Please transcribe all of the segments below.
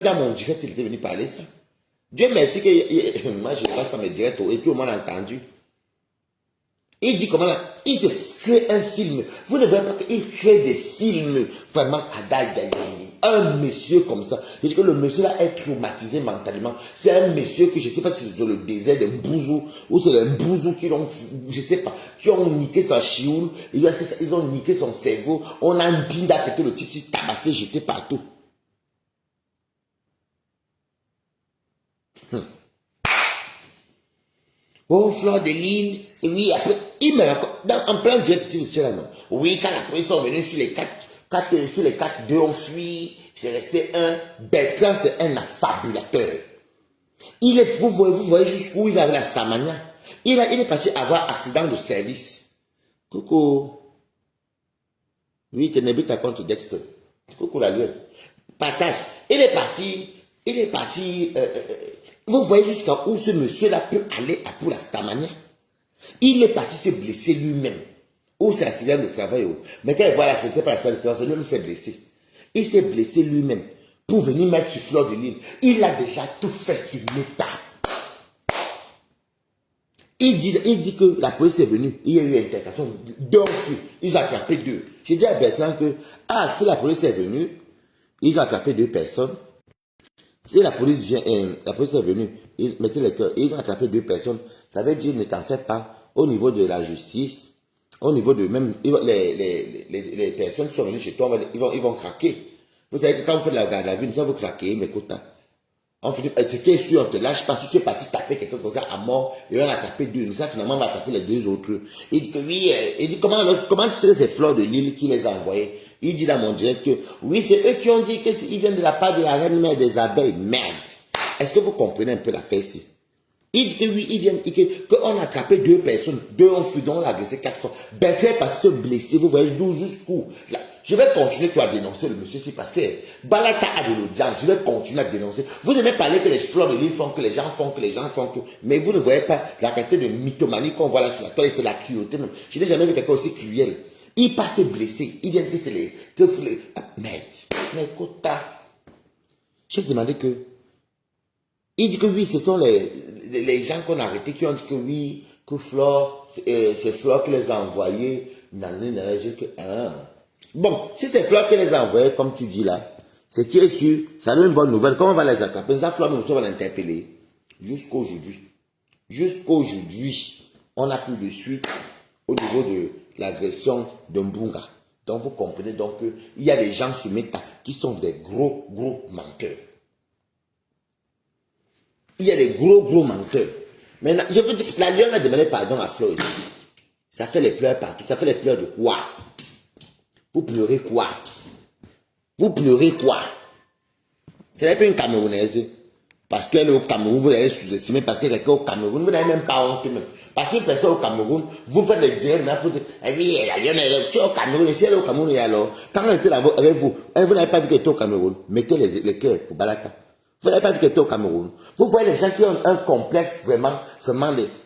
dans mon direct, il était venu parler ça. Dieu merci que moi je ne passe pas mes directs et puis au moins on a entendu. Il dit comment là, il se crée un film. Vous ne voyez pas qu'il crée des films vraiment à Daïdaï. Un monsieur comme ça. Je dis que le monsieur là est traumatisé mentalement. C'est un monsieur que je ne sais pas si c'est le désert d'un bouzou ou c'est un bouzou qui l'ont, je ne sais pas, qui ont niqué sa chioule. Ils ont niqué son cerveau. On a un bin d'à côté, le type s'est tabassé, jeté partout. Oh, Fleur de Lille, oui, après, il me raconte, en plein direct, si vous êtes là, non. Oui, quand la police sont venus sur les quatre, deux ont fui, c'est resté un. Bertrand, c'est un affabulateur. Vous voyez jusqu'où il va avec la Samania. Il est parti avoir accident de service. Coucou. Oui, tu n'habites pas contre Dexter. Coucou la gueule. Partage. Il est parti, vous voyez jusqu'à où ce monsieur-là peut aller pour la Stamania. Il est parti se blesser lui-même. Où c'est l'accident de travail. Mais quand il voit la c'était pas la salle de travail, lui-même s'est blessé. Il s'est blessé lui-même pour venir mettre sur Fleur de Lille. Il a déjà tout fait sur l'État. Il dit que la police est venue. Il y a eu une intercation. Deux filles. Ils ont attrapé deux. J'ai dit à Bertrand que, si la police est venue, ils ont attrapé deux personnes. Si la police vient, la police est venue, ils mettaient les cœurs, ils ont attrapé deux personnes. Ça veut dire ne t'en fais pas au niveau de la justice, au niveau de même les personnes qui sont venues chez toi, ils vont craquer. Vous savez que quand vous faites la garde à vue, ça vous craquez, mais écoute, on finit, ce qui est sûr, on te lâche pas. Si tu es parti taper quelqu'un comme ça à mort, et on a tapé deux, mais ça finalement on va taper les deux autres. Il dit que oui, il dit comment tu sais que c'est Fleur de Lille qui les a envoyés. Il dit dans mon direct que oui, c'est eux qui ont dit qu'ils viennent de la part de la reine mère des abeilles. Merde. Est-ce que vous comprenez un peu l'affaire ici? Il dit que oui, ils viennent, qu'on a attrapé deux personnes, deux ont fui, dont on l'a agressé 4 fois. Bertrand parce que blessé, vous voyez d'où jusqu'où. Je vais continuer à dénoncer le monsieur ici parce que Balata a de l'audience, je vais continuer à dénoncer. Vous aimez parler que les Fleurs de Lille font, que les gens font, mais vous ne voyez pas la qualité de mythomanie qu'on voit là sur la toile, c'est la cruauté même. Je n'ai jamais vu quelqu'un aussi cruel. Il passe blessé, il vient dire que c'est les... merde, mais écoute, j'ai demandé que... Il dit que oui, ce sont les gens qu'on a arrêtés qui ont dit que oui, que c'est Fleur qui les a envoyés. J'ai que... Bon, si c'est Fleur qui les a envoyés, comme tu dis là, c'est qui est sûr, ça donne une bonne nouvelle. Comment on va les attraper? Ça, Fleur, nous va l'interpeller. Jusqu'aujourd'hui. Jusqu'aujourd'hui, on n'a plus de suite au niveau de l'agression de Mbunga. Donc, vous comprenez donc qu'il y a des gens sur Meta qui sont des gros menteurs. Il y a des gros menteurs. Maintenant, je veux dire que la lionne a demandé pardon à Fleur aussi. Ça fait les pleurs partout. Ça fait les pleurs de quoi? Vous pleurez quoi? Vous pleurez quoi? Ce n'est pas une Camerounaise. Parce qu'elle est au Cameroun, vous l'avez sous-estimé. Parce qu'elle est au Cameroun, vous n'avez même pas honte même. Parce qu'une personne au Cameroun, vous faites des directs, mais pour dire, eh oui, la lionne, elle est au Cameroun, et si elle est au Cameroun, et alors, quand elle était là avec vous, vous n'avez pas vu qu'elle était au Cameroun. Mettez les cœurs pour Balaka. Vous n'avez pas vu qu'elle était au Cameroun. Vous voyez les gens qui ont un complexe, vraiment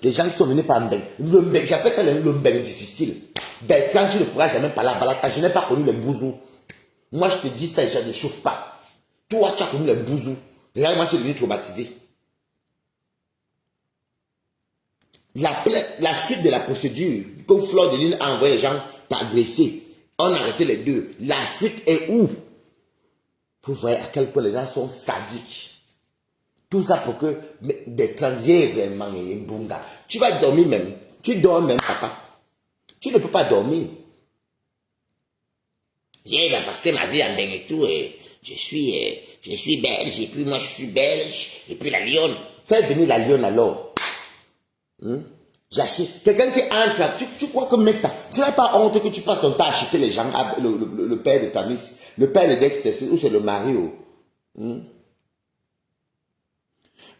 les gens qui sont venus par Mbeng. J'appelle ça le Mbeng difficile. Bertrand, tu ne pourras jamais parler à Balaka. Je n'ai pas connu les bouzous. Moi, je te dis ça, je ne chauffe pas. Toi, tu as connu les bouzous. Réellement, tu es devenu traumatisé. La suite de la procédure, que Fleur de Lille a envoyé les gens t'agresser. On a arrêté les deux. La suite est où? Vous voyez à quel point les gens sont sadiques. Tout ça pour que des étrangers vraiment et Mbunga. Tu vas dormir même. Tu dors même, papa. Tu ne peux pas dormir. Parce que ma vie en Mbeng et tout, je suis belge, et puis moi je suis belge, et puis la lionne. Fais venir la lionne alors. J'achète. Quelqu'un qui entre, tu crois que mec, tu n'as pas honte que tu passes ton temps à acheter les gens, le père de Tamis, le père de Dexter, ou c'est le mari.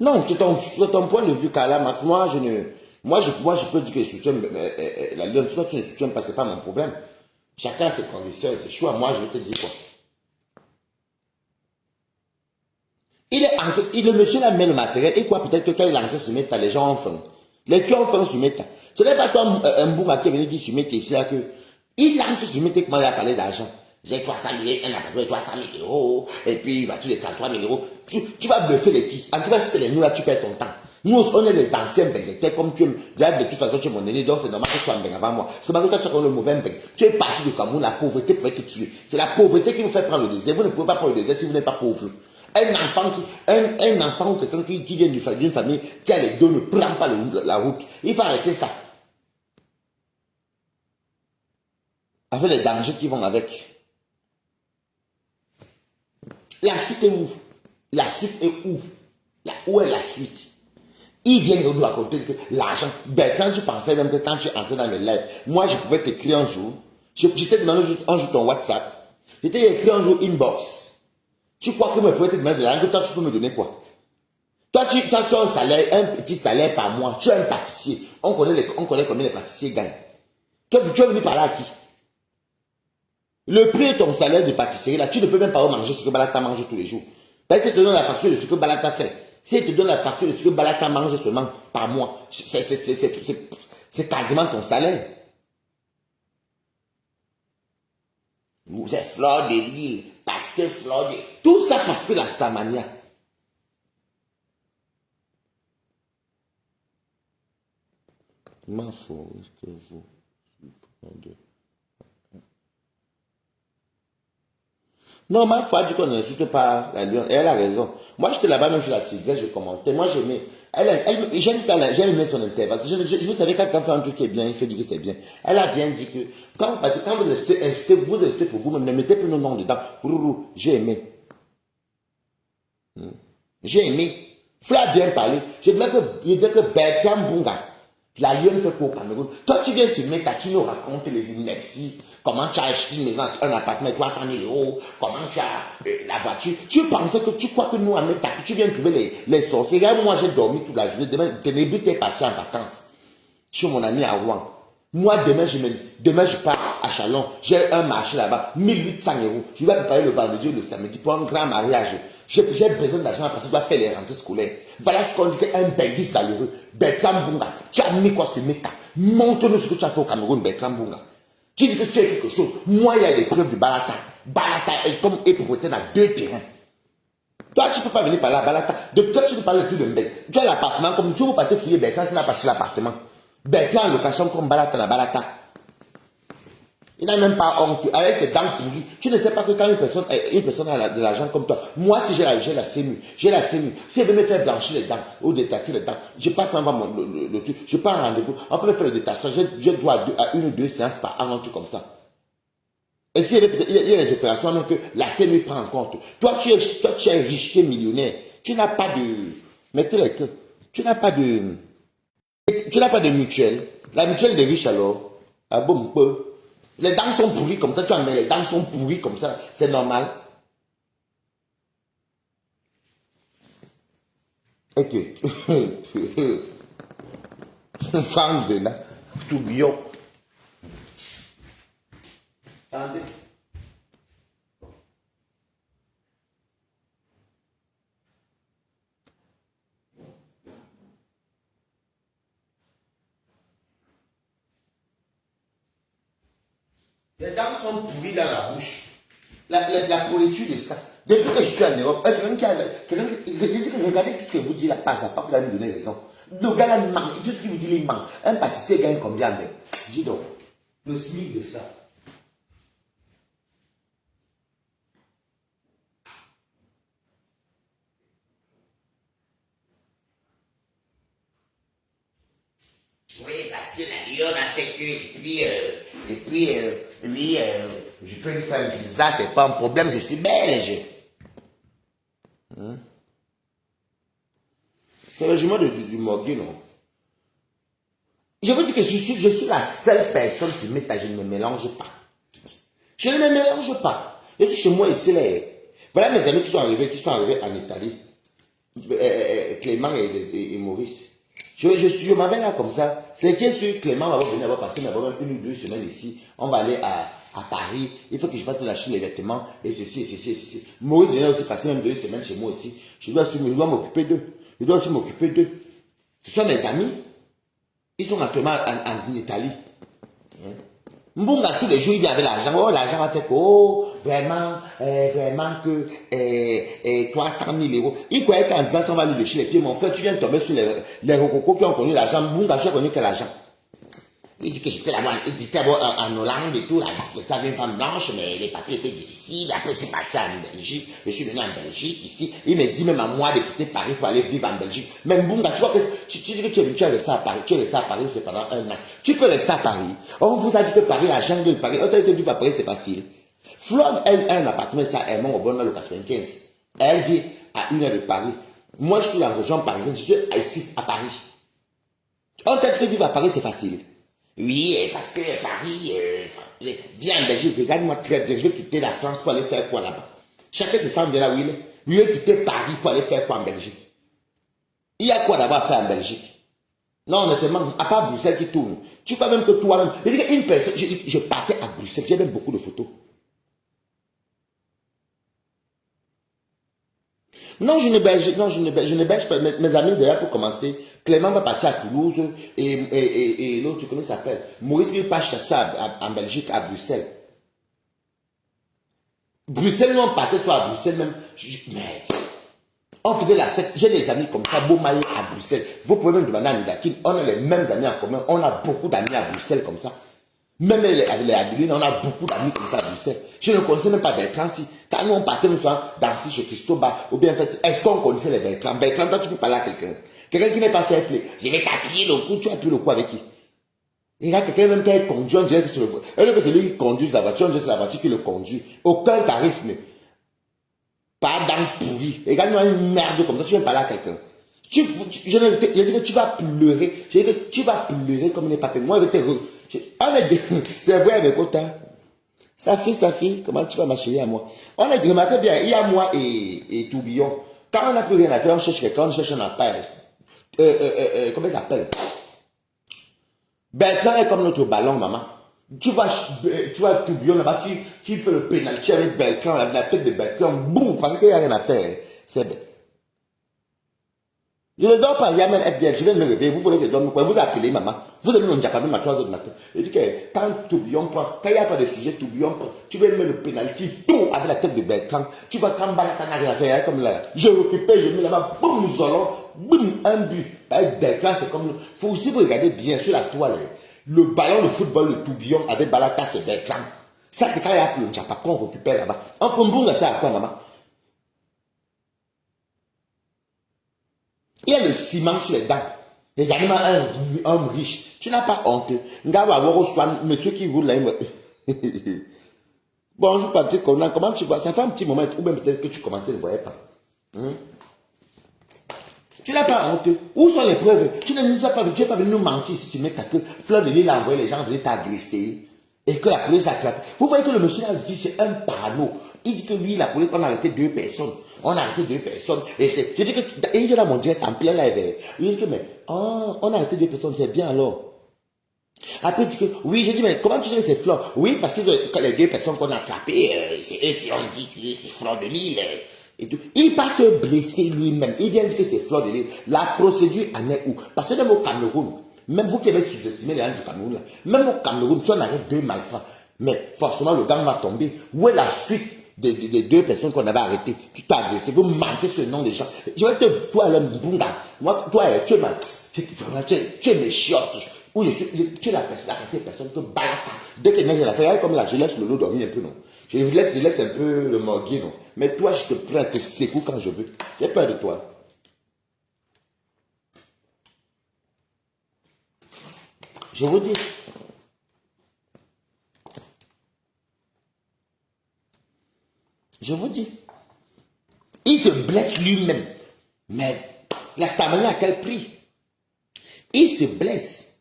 Non, c'est ton point de vue, Carla Max. Moi, je peux dire que je soutiens la lionne. Toi, tu ne soutiens pas, c'est pas mon problème. Chacun a ses conditions et ses choix. Moi, je vais te dire quoi. Le monsieur là met le matériel et quoi, peut-être que quand il entre sur Meta, les gens ont faim. Les qui ont faim sur Meta. Ce n'est pas toi, un Mbunga qui est venu dire sur Meta ici là que il entre sur Meta comment il a parlé d'argent. J'ai 300 000, un appartement, 300 000 euros, et puis bah, tu les 33 000 euros. Tu vas bluffer les qui? En tout cas, si c'est les nous là, tu perds ton temps. Nous, on est les anciens bénéficiaires, comme tu es, de toute façon, tu es mon aîné, donc c'est normal que tu sois un bénéficiaire avant moi. C'est parce que toi, tu as le mauvais bénéficiaire. Tu es parti du Cameroun, la pauvreté pouvait te tuer. C'est la pauvreté qui vous fait prendre le désert. Vous ne pouvez pas prendre le désert si vous n'êtes pas pauvre. Un enfant ou quelqu'un qui vient d'une famille qui a les deux ne prend pas la route. Il faut arrêter ça. Avec les dangers qui vont avec. La suite est où? La suite est où? Où est la suite? Il vient de nous raconter que l'argent, ben quand tu pensais même que quand tu entrais dans mes lives, moi je pouvais t'écrire un jour, je t'ai demandé un jour ton WhatsApp, je t'ai écrit un jour inbox. Tu crois que je pouvais te demander de l'argent, que toi tu peux me donner quoi? Toi tu as un salaire, un petit salaire par mois, tu es un pâtissier, on connaît combien les pâtissiers gagnent. Tu es venu parler à qui? Le prix de ton salaire de pâtisserie, là, tu ne peux même pas manger ce que Balata mange tous les jours. Parce que si tu te donnes la facture de ce que Balata fait, si tu te donnes la facture de ce que Balata mange seulement par mois, c'est quasiment ton salaire. Vous êtes Fleur de Lille, parce que Fleur de... Tout ça parce que la Samania. M'en fous, que vous... Non, ma foi dit qu'on n'insulte pas la lionne. Et elle a raison. Moi, j'étais là-bas, même sur la tigresse, je commentais. Moi, j'aimais. J'aime aimé son intervention. Vous savez, quand on fait un truc qui est bien, il fait dire que c'est bien. Elle a bien dit que quand vous insultez, vous insultez pour vous-même, ne mettez plus nos noms dedans. J'ai aimé. J'ai aimé. Frère a bien parlé. Je disais que Bertrand Bunga, la lionne fait quoi au Cameroun? Toi, tu viens sur Meta, tu nous racontes les inerties. Comment tu as acheté une maison, un appartement de 300 000 euros, comment tu as la voiture. Tu crois que nous, à Meta, tu viens trouver les sorciers. Regarde, moi, j'ai dormi toute la journée. Demain, Ténébri est parti en vacances. Chez mon ami à Rouen. Moi, demain, je pars à Chalon. J'ai un marché là-bas, 1800 euros. Je vais préparer le vendredi ou le samedi pour un grand mariage. J'ai besoin d'argent parce que je dois faire les rentrées scolaires. Voilà ce qu'on dit qu'un Belgique valeureux. Bertrand Bunga. Tu as mis quoi ce Meta? Montre-nous ce que tu as fait au Cameroun, Bertrand Bunga. Tu dis que tu as quelque chose. Moi, il y a des preuves du Balata. Balata est comme propriétaire dans 2 terrains. Toi, tu ne peux pas venir parler à Balata. Toi, tu ne parles plus de Mbel. Tu as l'appartement comme tu veux pas te fouiller Bertrand, c'est n'a pas acheté l'appartement. Bertrand en location comme Balata dans Balata. Il n'a même pas honte. Avec ses dents pourries. Tu ne sais pas que quand une personne a de l'argent comme toi, moi, si j'ai la CMU, si elle veut me faire blanchir les dents ou détacher les dents, je passe même le truc, je prends un rendez-vous, on peut me faire le détachage, je dois à 1 ou 2 séances par an, un truc comme ça. Et s'il y a les opérations donc, que la CMU prend en compte. Toi, tu es riche, tu es millionnaire. Tu n'as pas de... Mettez les queues. Tu n'as pas de mutuelle. La mutuelle des riches alors, ah bon, peu. Les dents sont pourries comme ça, tu en mets, les dents sont pourries comme ça, c'est normal. Ok. Franck Zena, tout bio. Attendez. Les dents sont pourries dans la bouche. La pourriture de ça. Depuis que je suis en Europe, regardez tout ce que vous dites là, pas à pas, vous allez me donner raison. Le gars là, il manque, tout ce qu'il vous dit, il manque. Un pâtissier gagne combien avec? Dis donc, le SMIC de ça. Oui, parce que la lionne a fait que, et puis, lui, je peux lui faire un visa, c'est pas un problème, je suis belge. C'est le jumeau du Morgue, non? Je vous dis que je suis la seule personne qui met je ne me mélange pas. Je ne me mélange pas. Je suis chez moi ici, là. Voilà mes amis qui sont arrivés en Italie. Clément et Maurice. Je m'avais là comme ça. C'est qui sûr Clément va venir, va passer même 1 ou 2 semaines ici. On va aller à Paris. Il faut que je parte lâcher les vêtements. Et ceci. Maurice vient aussi passer même 2 semaines chez moi aussi. Je dois m'occuper d'eux. Je dois aussi m'occuper d'eux. Ce sont mes amis. Ils sont actuellement en Italie. Mbunga, tous les jours, il vient avec l'argent. Oh, l'argent a fait que, oh, vraiment, vraiment que 300 000 euros. Il croyait qu'en disant ça, on va lui lécher les pieds. Mon frère, tu viens de tomber sur les rococos qui ont connu l'argent. Mbunga, tu as connu quel argent? Il dit que j'étais là-bas, il était en Hollande et tout, là, j'avais une femme blanche, mais les papiers étaient difficiles. Après, c'est parti en Belgique. Je suis venu en Belgique, ici. Il me dit même à moi de quitter Paris pour aller vivre en Belgique. Mais Mbunga, tu vois que tu dis que tu es resté à Paris, tu es resté à Paris c'est pendant un an. Tu peux rester à Paris. On vous a dit que Paris, la jungle de Paris, on t'a dit que vivre à Paris, c'est facile. Fleuve, elle a un appartement, ça, elle monte au bon dans le 95. Elle vit à 1 heure de Paris. Moi, je suis en région parisienne, je suis ici, à Paris. On t'a dit que vivre à Paris, c'est facile. Oui, parce que Paris, viens en Belgique, regarde-moi très bien, je vais quitter la France pour aller faire quoi là-bas. Chacun se sent de là où il est. Lui, il veut quitter Paris pour aller faire quoi en Belgique. Il y a quoi d'abord à faire en Belgique? Non, honnêtement, à part Bruxelles qui tourne. Tu crois même que toi-même, une personne, je partais à Bruxelles, j'ai même beaucoup de photos. Non, je ne belge pas. Mes amis d'ailleurs pour commencer, Clément va partir à Toulouse et l'autre, comment il s'appelle? Maurice ne pas chasser en Belgique, à Bruxelles. Bruxelles, nous on partait soit à Bruxelles même. Mais on faisait la fête. J'ai des amis comme ça, Beaumaillé à Bruxelles. Vous pouvez même demander à Nidakin, on a les mêmes amis en commun. On a beaucoup d'amis à Bruxelles comme ça. Même les Adeline, on a beaucoup d'amis comme ça à Bruxelles. Je ne connaissais même pas Bertrand si. Quand nous on partait nous danser chez Christoba, ou bien est-ce qu'on connaissait les Bertrand? Bertrand, toi tu peux parler à quelqu'un. Quelqu'un qui n'est pas fait play. Je vais t'appuyer le cou, tu appuies le cou avec qui? Il y a quelqu'un même qui est conduit, on dirait que c'est lui qui conduit la voiture, on dirait que c'est la voiture qui le conduit. Aucun charisme. Pas dans pourri. Regarde-moi une merde comme ça, tu viens parler à quelqu'un. Je dis que tu vas pleurer. Je dis que tu vas pleurer comme n'est pas fait. Moi, avec tes c'est vrai, mes potes. Sa fille, comment tu vas ma chérie à moi? On a remarqué bien, il y a moi et Tourbillon. Quand on n'a plus rien à faire, on cherche quelqu'un, on cherche un appel. Comment il s'appelle? Bertrand est comme notre ballon, maman. Tu vois Tourbillon là-bas qui fait le pénalty avec Bertrand, la tête de Bertrand, boum, parce qu'il n'y a rien à faire. C'est je ne dors pas, il y a même FDL, je viens de me réveiller, vous voulez que je dorme quoi? Vous appelez maman, vous avez mis le diapamène à 3 h du matin. Je dis que quand Tourbillon prend, quand il n'y a pas de sujet, Tourbillon prend, tu vas mettre le pénalty, tout avec la tête de Bertrand, tu vas quand Balaka n'a rien à faire, comme là, je récupère, je mets là-bas, boum, Zolon, boum, un but. Avec Bertrand, c'est comme, faut aussi vous regarder bien sur la toile, le ballon de football de Tourbillon avec Balaka, c'est Bertrand. Ça, c'est quand il y a plus le diapamène qu'on récupère là-bas. En Pombourg, ça à quoi, maman? Il y a le ciment sur les dents. Les animaux, un homme riche. Tu n'as pas honte. Monsieur qui roule là. Bonjour, Patrick. Comment tu vois? Ça fait un petit moment, ou même peut-être que tu commentais, ne voyais pas. Tu n'as pas honte. Où sont les preuves? Tu n'es pas venu nous mentir si tu mets ta queue. Fleur de l'île a envoyé les gens venir t'agresser. Et que la police a attrape. Vous voyez que le monsieur a vu, c'est un panneau. Il dit que oui, la police, on a arrêté 2 personnes. On a arrêté 2 personnes. Et je dis que, et il est là, mon Dieu, en plein live. Il dit que, mais, oh, on a arrêté 2 personnes, c'est bien alors. Après, il dit que, oui, j'ai dit, mais comment tu sais que c'est Fleur? Oui, parce que les 2 personnes qu'on a attrapées, c'est eux qui ont dit que c'est Fleur de l'île. Et tout. Il passe blessé lui-même. Il vient dire que c'est Fleur de l'île. La procédure en est où? Parce que même au Cameroun, même vous qui avez sous-estimé les gens du Cameroun, même au Cameroun, si on arrête 2 malfrats, mais forcément le gang va tomber. Où est la suite des 2 personnes qu'on avait arrêtées? Tu t'as agressé, vous manquez ce nom des gens. Je vais te, toi, le Mbunga, moi, toi, tu es mes chiottes. Où tu es la personne, arrêtée personne, que balata. Dès que n'est rien à faire, comme là, je laisse le lot dormir un peu, non. Je laisse un peu le morguer, non. Mais toi, je te prends, te secoue quand je veux. J'ai peur de toi. Je vous dis. Je vous dis. Il se blesse lui-même. Mais la Samarie à quel prix? Il se blesse.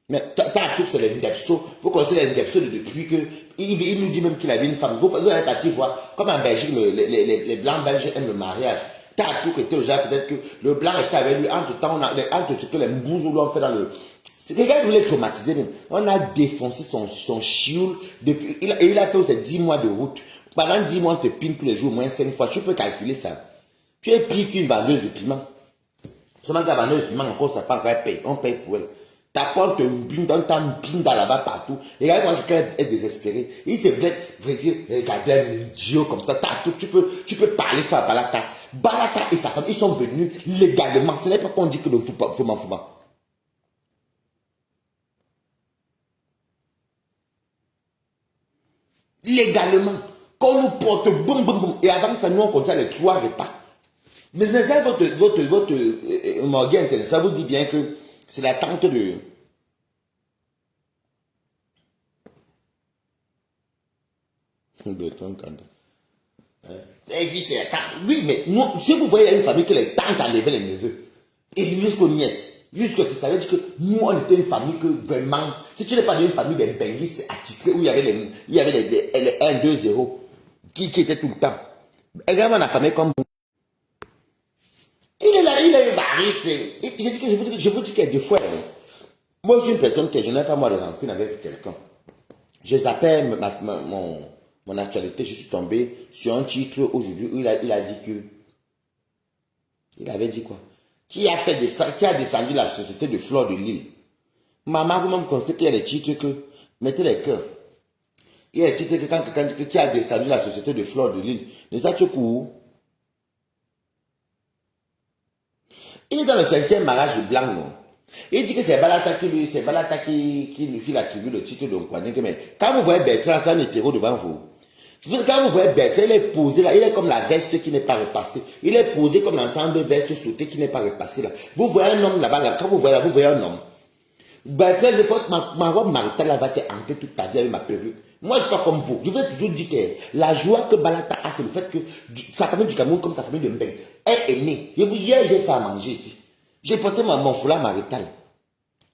Mais t'as tout sur les Ndepso. Vous connaissez les Ndepso depuis que. Il nous dit même qu'il avait une femme. Vous allez partir voir. Comme en Belgique, les Blancs belges aiment le mariage. T'as tout qui était déjà peut-être que le Blanc était avec lui. Entre-temps, entre ce que les Mbouzou l'ont fait dans le. Quelqu'un voulait traumatiser même. On a défoncé son chioul. Depuis, il a fait ses 10 mois de route. Pendant 10 mois, on te pine tous les jours, au moins 5 fois. Tu peux calculer ça. Tu es pire qu'une vendeuse de piment. Seulement que la vendeuse de piment, encore, ça pas encore paye. On paye pour elle. Ta porte te bine, dans là-bas partout. Et regarde quand quelqu'un est désespéré. Il se blesse, regardez un idiot comme ça, tout. Tu peux parler ça à Balata. Balata et sa femme, ils sont venus légalement. Ce n'est pas qu'on dit que le Fuma. Légalement. Qu'on nous porte boum boum boum. Et avant ça, nous on compte ça les 3 repas. Mais ça, votre Morgan, ça vous dit bien que c'est la tante de... Bertrand Kanda. Oui, mais nous, si vous voyez une famille que les tantes enlevaient les neveux, et jusqu'aux nièces, jusque ça veut dire que nous, on était une famille que vraiment, si tu n'es pas d'une famille des benguistes attitrés où il y avait les 1, 2, 0, qui étaient tout le temps. Également la famille comme vous. Il est là, il est marié, je vous dis qu'il y a des fois, moi je suis une personne que je n'ai pas moi de rancune avec quelqu'un. Je zappais mon actualité, je suis tombé sur un titre aujourd'hui où il a dit que... Il avait dit quoi? Qui a descendu la société de Fleur de Lille? Maman, vous-même constatez qu'il y a des titres que... Mettez les cœurs. Il y a des titres que quand quelqu'un dit qui a descendu la société de Fleur de Lille, ne sais-tu où? Il est dans le 5e mariage blanc, non? Il dit que c'est Balata qui l'attribue le titre de Nkwane. Mais quand vous voyez Bertrand, c'est un hétéro devant vous. Quand vous voyez Bertrand, il est posé là, il est comme la veste qui n'est pas repassée. Il est posé comme l'ensemble de veste sautée qui n'est pas repassée là. Vous voyez un homme là-bas, là, quand vous voyez là, vous voyez un homme. Bertrand, je pense que ma robe maritale là, va te hanter toute ta vie avec ma perruque. Moi, je ne suis pas comme vous. Je vous ai toujours dit que la joie que Balata a, c'est le fait que sa famille du Cameroun, comme sa famille de Mbeng, est née. Hier, j'ai fait à manger ici. J'ai porté mon foulard marital.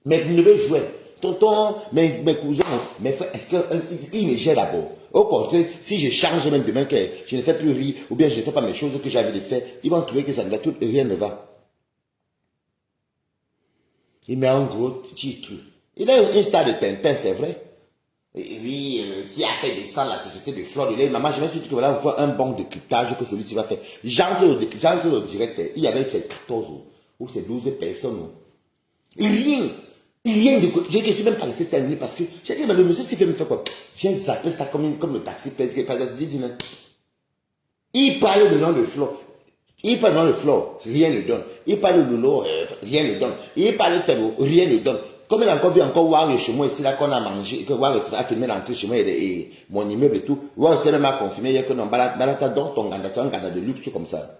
Mes neveux jouaient. Tonton, mes cousins, mes frères, est-ce qu'ils me gèrent d'abord? Au contraire, si je change même demain que je ne fais plus rire, ou bien je ne fais pas mes choses que j'avais de faire, ils vont trouver que ça ne va tout, rien ne va. Il met un gros titre. Il a une star de Tintin, c'est vrai. Et oui, qui a fait descendre la société de Fleur de Lille. Maman, je me suis dit que voilà encore un bon décryptage que celui-ci va faire. J'entre au direct, il y avait ces 14 ou ces 12 personnes. Rien de quoi. Je ne suis même pas resté 5 minutes parce que j'ai dit, mais le monsieur s'est fait me faire quoi? J'ai zappé ça comme le taxi plein. Il parle de nom de Fleur. Il parle de nom de Fleur, rien ne donne. Il parle de Lolo, rien ne donne. Il parle de Péro, rien ne donne. Comme il a encore vu encore War chez moi ici, là qu'on a mangé, que War a filmé l'entrée chez moi et mon immeuble et tout. War s'est même confirmé hier que non, Balata donne son ganda, c'est un ganda de luxe comme ça.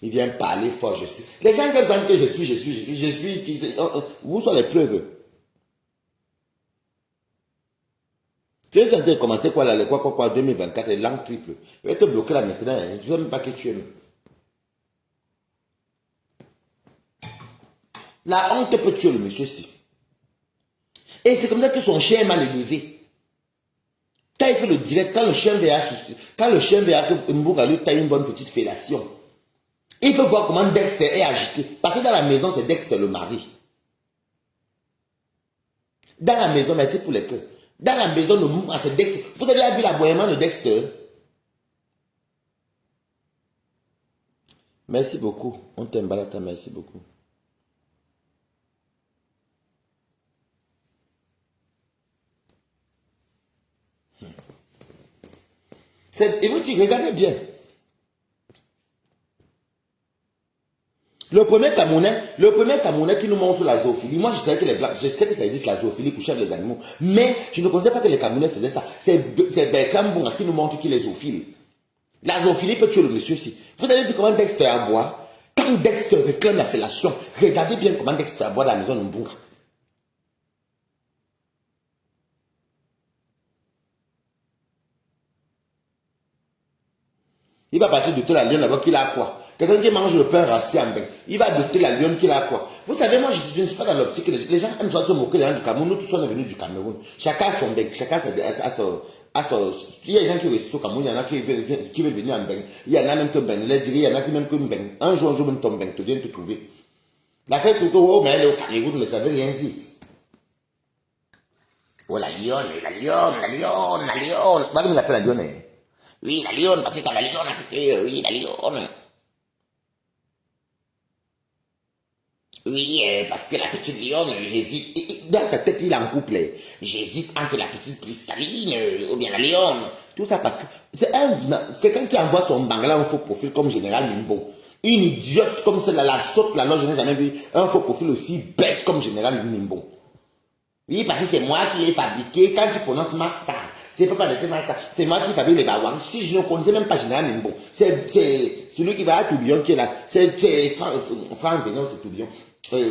Il vient parler fort, je suis. Les gens qui pensent que je suis, où sont les preuves? Tu es en train de commenter quoi là, quoi, 2024, les langues triples. Je vais te bloquer là maintenant, hein. Je ne sais même pas que tu aimes. La honte peut tuer le monsieur-ci. Et c'est comme ça que son chien m'a levé. Quand il fait le direct, quand le chien verra que Mbouga lui taille une bonne petite fellation, il faut voir comment Dexter est agité. Parce que dans la maison, c'est Dexter le mari. Dans la maison, merci pour les cœurs. Dans la maison, c'est Dexter. Vous avez vu l'aboiement de Dexter? Merci beaucoup. On t'aime, Balata, merci beaucoup. Et vous, regardez bien. Le premier Camerounais qui nous montre la zoophilie, moi je sais que les Blancs, je sais que ça existe la zoophilie pour les animaux, mais je ne connaissais pas que les Camerounais faisaient ça. C'est Bertrand Bunga qui nous montre qu'il est zoophile. La zoophilie peut tuer le monsieur aussi. Vous avez vu comment Dexter aboie? Quand Dexter réclame la fellation, regardez bien comment Dexter aboie dans la maison de Mbunga. Il va partir doter la lionne là-bas qu'il a quoi? Quelqu'un qui mange le pain rassis en bain, il va doter la lionne qu'il a quoi? Vous savez, moi je ne suis pas dans l'optique que les gens aiment se moquer des gens du Cameroun. Nous tous on est venus du Cameroun. Chacun a son bain, chacun a son. Il y a des gens qui restent au Cameroun, il y en a qui veulent venir en bain. Il y en a même que bain, il y en a qui même que bain. Un jour, même ton bain, tu viens te trouver. La fête tout oh, mais elle est au Cameroun, mais ça veut rien dire. Oh la lionne. Pas comme il appelle la lionne. Oui, la lionne, parce que quand la lionne a fait, oui, la lionne. Oui, parce que la petite lionne, j'hésite. Dans sa tête, il est en couple. J'hésite entre la petite cristalline ou bien la lionne. Tout ça parce que c'est quelqu'un qui envoie son bangla un faux profil comme Général Nimbo. Une idiote comme celle-là, la saute, là, je n'ai jamais vu un faux profil aussi bête comme Général Nimbo. Oui, parce que c'est moi qui l'ai fabriqué. Quand tu prononces Master, c'est pas laisser Master. C'est moi qui fabrique les bawang. Si je ne connaissais même pas Général Nimbo, c'est celui qui va à Tourbillon qui est là. C'est Franck Benon, c'est Tourbillon.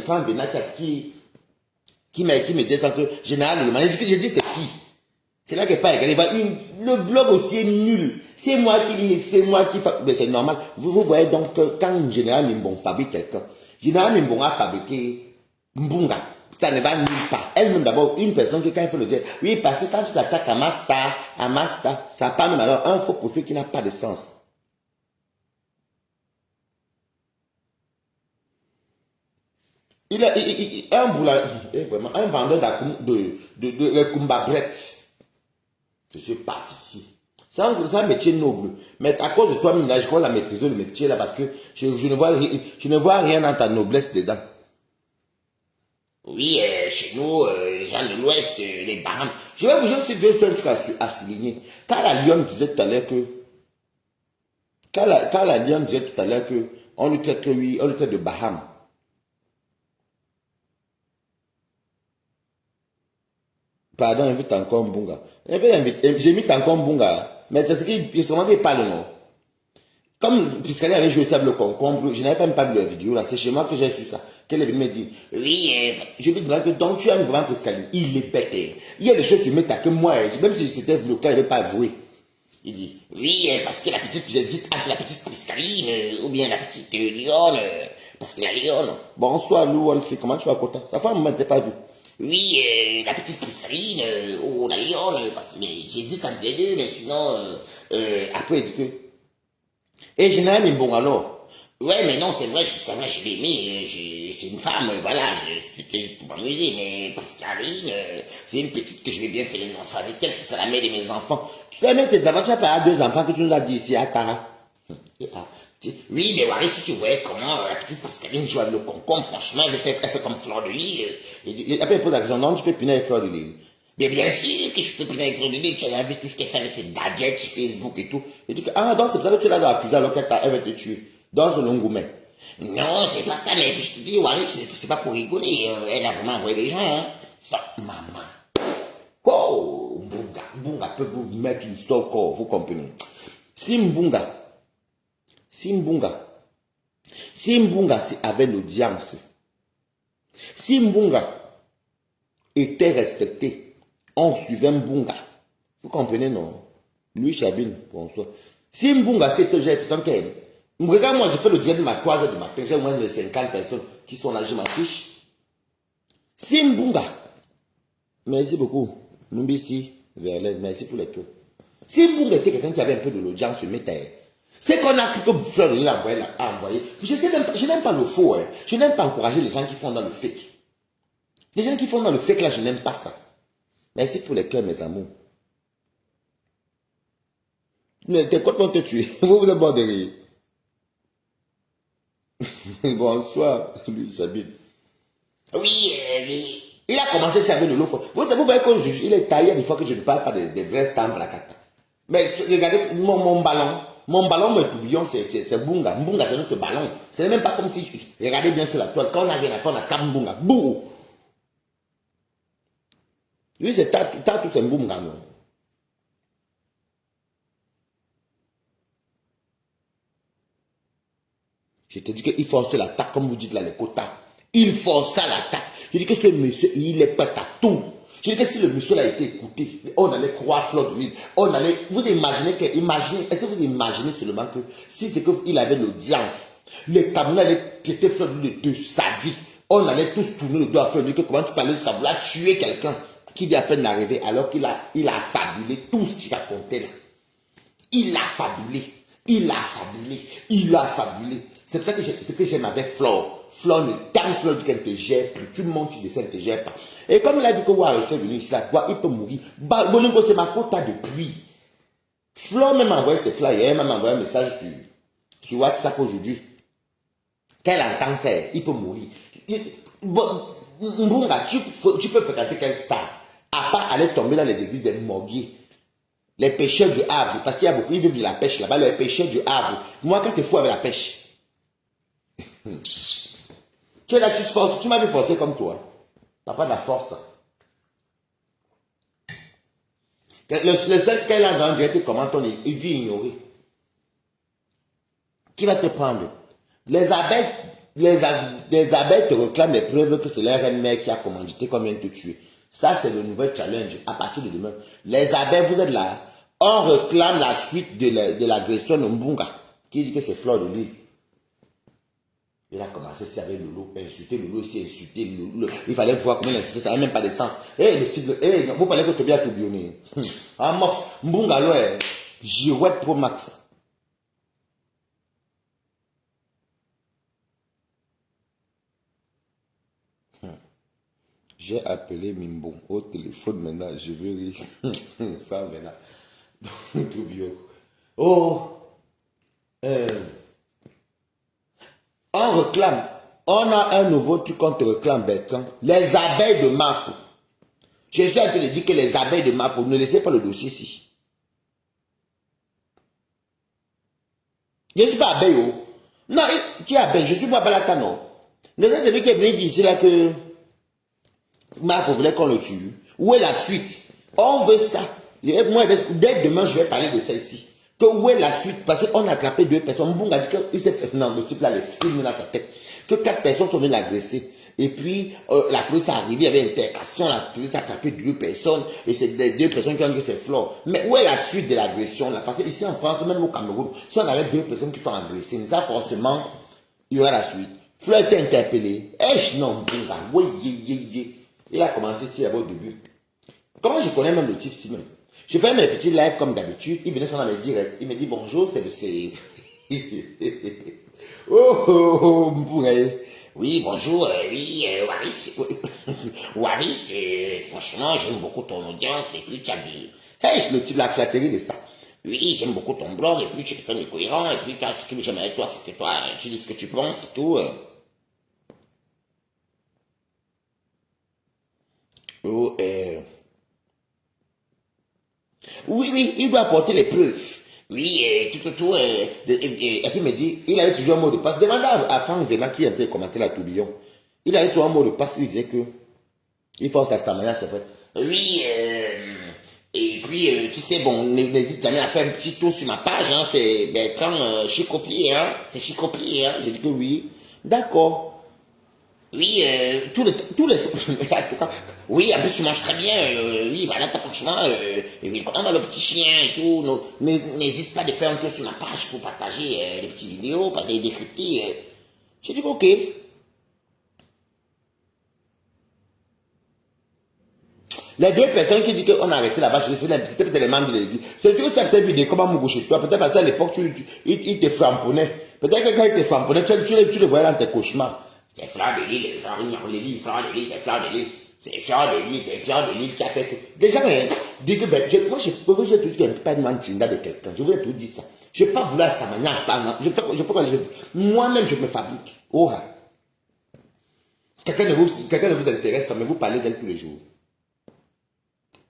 Franck Benon qui me dit ça que Général Nimbo. Ce que j'ai dit, c'est qui? C'est là qu'elle pas égalé. Le blog aussi est nul. C'est moi qui lis, c'est moi qui fabrique. Mais c'est normal. Vous voyez donc que quand Général Nimbo fabrique quelqu'un, Général Nimbo a fabriqué Mbunga. Ça ne va nulle part. Elle-même d'abord, une personne qui quand il faut le dire, oui, parce que quand tu t'attaques à Master, ça part même alors un faux profil qui n'a pas de sens. Il est vraiment un vendeur de Kumbabret. Je suis parti ici. C'est un métier noble. Mais à cause de toi, je crois la maîtriser le métier là parce que je ne vois rien dans ta noblesse dedans. Oui, chez nous, les gens de l'Ouest, les Bahamas. Je vais vous juste dire un truc à souligner. Quand la lionne disait tout à l'heure que... Quand la lionne disait tout à l'heure que... On lui traite que oui, on lui traite de Bahamas. Pardon, invite encore Mbunga. J'ai mis encore Mbunga. Mais c'est ce qu'il parle, non? Comme puisqu'elle avait joué ça le concombre, je n'avais même pas vu la vidéo là, c'est chez moi que j'ai su ça. Qu'elle est venue me dire, oui, je lui dis que donc tu aimes vraiment Pascaline, il est bête. Il y a des choses qui me mettent que moi, même si c'était le cas, il n'avait pas avoué. Il dit, oui, parce que la petite, j'hésite entre la petite Pascaline ou bien la petite lionne, parce que la lionne. Bonsoir Lou, comment tu vas content? Ça fait un moment que tu n'as pas vu. Oui, la petite Pascaline ou la lionne, parce que j'hésite entre les deux, mais sinon, après il dit que... Et je n'aime bon alors. Ouais, mais non, c'est vrai, je l'ai aimé, c'est une femme, voilà, c'était juste pour m'amuser, mais Pascaline, c'est une petite que je vais bien faire les enfants avec elle, c'est la mère de mes enfants. Tu sais, même tes enfants, tu as pas deux enfants que tu nous as dit ici à Tara. Oui, mais voilà, si tu voyais comment la petite Pascaline joue avec le concombre, franchement, elle fait comme Fleur de Lys. Et après, elle pose la question, non, tu peux punir avec Fleur de Lys. Mais bien sûr que je peux punir avec Fleur de Lys, tu as vu tout ce qu'elle fait avec ses gadgets sur Facebook et tout. Et tu dis, ah, donc c'est pour ça que tu l'as accusé alors qu'elle va te tuer. Dans ce long gourmet. Non, c'est pas ça, mais je te dis, Wally, c'est pas pour rigoler. Elle a vraiment envoyé des gens, hein. Ça, maman. Oh, Mbunga peut vous mettre une sort, vous comprenez. Si Mbunga avait l'audience, si Mbunga était respecté, on suivait Mbunga. Vous comprenez, non? Louis Chabine, bonsoir. Si Mbunga, c'était j'ai l'impression qu'elle. Regarde, moi, je fais le direct de ma 3h du matin, j'ai au moins de 50 personnes qui sont là, je m'en fiche. Si Mbunga, merci beaucoup, Numbisi, Verlaine, merci pour les tours. Si Mbunga était quelqu'un qui avait un peu de l'audience sur mes terres, c'est qu'on a plutôt Fleur de Lys à envoyer. Je n'aime pas le faux, hein. Je n'aime pas encourager les gens qui font dans le fake. Les gens qui font dans le fake, là, je n'aime pas ça. Merci pour les cœurs, mes amours. Mais tes codes vont te tuer. Vous êtes bon de rire. Bonsoir, lui, Sabine. Oui, il a commencé à servir de l'eau. Vous voyez qu'on juge, il est taillé des fois que je ne parle pas des vrais stamps à la carte. Mais regardez mon ballon. Mon ballon, mon tourbillon, c'est Mbunga. Mbunga, c'est notre ballon. C'est même pas comme si... Regardez bien sur la toile. Quand on a rien à faire, on a cap Mbunga. Bouh! Lui, c'est tout c'est Mbunga, non? Je te dis qu'il forçait l'attaque, comme vous dites là, les quotas. Il forçait l'attaque. Je dis que ce monsieur, il est prêt à tout. Je dis que si le monsieur a été écouté, on allait croire Fleur de Lys. On allait, vous imaginez est-ce que vous imaginez seulement que si c'est qu'il avait l'audience, les Camerounais allaient traiter Fleur de Lys de sadique. On allait tous tourner le dos à Fleur de Lys, que comment tu parlais jusqu'à vouloir tuer quelqu'un qui vient à peine d'arriver, alors qu'il a fabulé tout ce qu'il racontait là. Il a fabulé. C'est pour ça que j'aime avec Flore. Flore, quand Flore dit qu'elle te gère plus, tu montes, tu descends, elle ne te gère pas. Et comme il a dit que Wari est venu ici, là, il peut mourir. Bolingo, c'est ma quota de pluie. Flore même m'a envoyé ses flyers, elle m'a envoyé un message sur WhatsApp aujourd'hui. Qu'elle entend ça, il peut mourir. Bon, Mbunga, tu peux fréquenter quelle star? À part aller tomber dans les églises des morguiers. Les pêcheurs du Havre, parce qu'il y a beaucoup, ils vivent de la pêche là-bas, les pêcheurs du Havre. Moi, quand c'est fou avec la pêche. Tu es là, tu te forces, tu m'as vu forcer comme toi. T'as pas de la force. Le seul qu'elle a dans le direct, comment il dit ignorer. Qui va te prendre? Les abeilles te réclament les preuves que c'est leur reine-mère qui a commandité comme vient te tuer. Ça, c'est le nouvel challenge à partir de demain. Les abeilles, vous êtes là. On réclame la suite de l'agression de Mbunga, qui dit que c'est Fleur de Lys. Il a commencé ici avec Lolo, insulter Lolo ici, insulter Lolo. Il fallait voir comment l'insulter, ça n'avait même pas de sens. Vous parlez que Tobi a tout bionné. Ah, mof, Mbunga, là, Girouette Pro Max. J'ai appelé Mimbo au téléphone maintenant, je veux rire. Ça maintenant. Tout bio. Oh, on réclame. On a un nouveau truc qu'on te réclame, Bertrand. Les abeilles de Mafou. Je suis en train de dire que les abeilles de Mafou, ne laissez pas le dossier ici. Je ne suis pas abeille, oh. Non, qui est abeille? Je suis pas Balata, non. C'est celui qui est venu dire ici là que Mafou voulait qu'on le tue. Où est la suite? On veut ça. Moi, dès demain, je vais parler de ça ici. Que où est la suite? Parce qu'on a attrapé 2 personnes. Mbunga dit qu'il s'est fait. Non, le type là, les films dans sa tête. Que 4 personnes sont venues l'agresser. Et puis, la police est arrivée, il y avait une intercation, la police a attrapé 2 personnes. Et c'est des 2 personnes qui ont dit que c'est Flore. Mais où est la suite de l'agression là? Parce que ici en France, même au Cameroun, si on avait 2 personnes qui t'ont agressé, ça forcément, il y aura la suite. Flore était interpellé. Non, Mbunga. Oui. Il a commencé ici au début. Comment je connais même le type si même? Je fais mes petits lives comme d'habitude. Il venait sur mes directs. Il me dit bonjour, c'est le C. Oh, oui, bonjour, oui, Waris. Waris, franchement, j'aime beaucoup ton audience. Et puis tu as dit, hey, le type la flatterie de ça. Oui, j'aime beaucoup ton blog. Et puis tu fais des cohérents. Et puis ce que j'aime avec toi, c'est que toi, tu dis ce que tu penses et tout. Oh, oui, il doit apporter les preuves. Oui, et puis il me dit, il avait toujours un mot de passe. Demandez à Franck Vénat qui était commenté la tourbillon. Il avait toujours un mot de passe, il disait que, il force à Stamania, c'est vrai. Oui, et puis, tu sais, bon, n'hésite jamais à faire un petit tour sur ma page, hein, c'est Bertrand Chicopier, hein, c'est Chicopier, hein. J'ai dit que oui. D'accord. Oui, tous les, en tout cas, oui, en plus tu manges très bien, oui, voilà, franchement, comment le petit chien et tout, n'hésite pas de faire un tour sur ma page pour partager les petites vidéos, parce qu'elle est décryptée. J'ai dit ok. Les 2 personnes qui disent qu'on a arrêté là-bas, c'était peut-être les membres de l'église. C'est sûr que tu as peut-être vu des combats Mougou chez toi, peut-être parce qu'à l'époque, il te framponnait. Peut-être que quand il te framponnait, tu le voyais dans tes cauchemars. C'est Fleur de Lys, c'est Fleur de Lys, c'est Fleur de Lys, c'est Fleur de Lys qui a fait tout. Déjà, dis que moi je peux vous dire tout ce qui n'est pas de mantinda de quelqu'un. Je vous ai tout dit ça. Je ne vais pas vouloir sa manière. Moi-même, je me fabrique. Oh, quelqu'un ne vous intéresse, mais vous parlez d'elle tous les jours.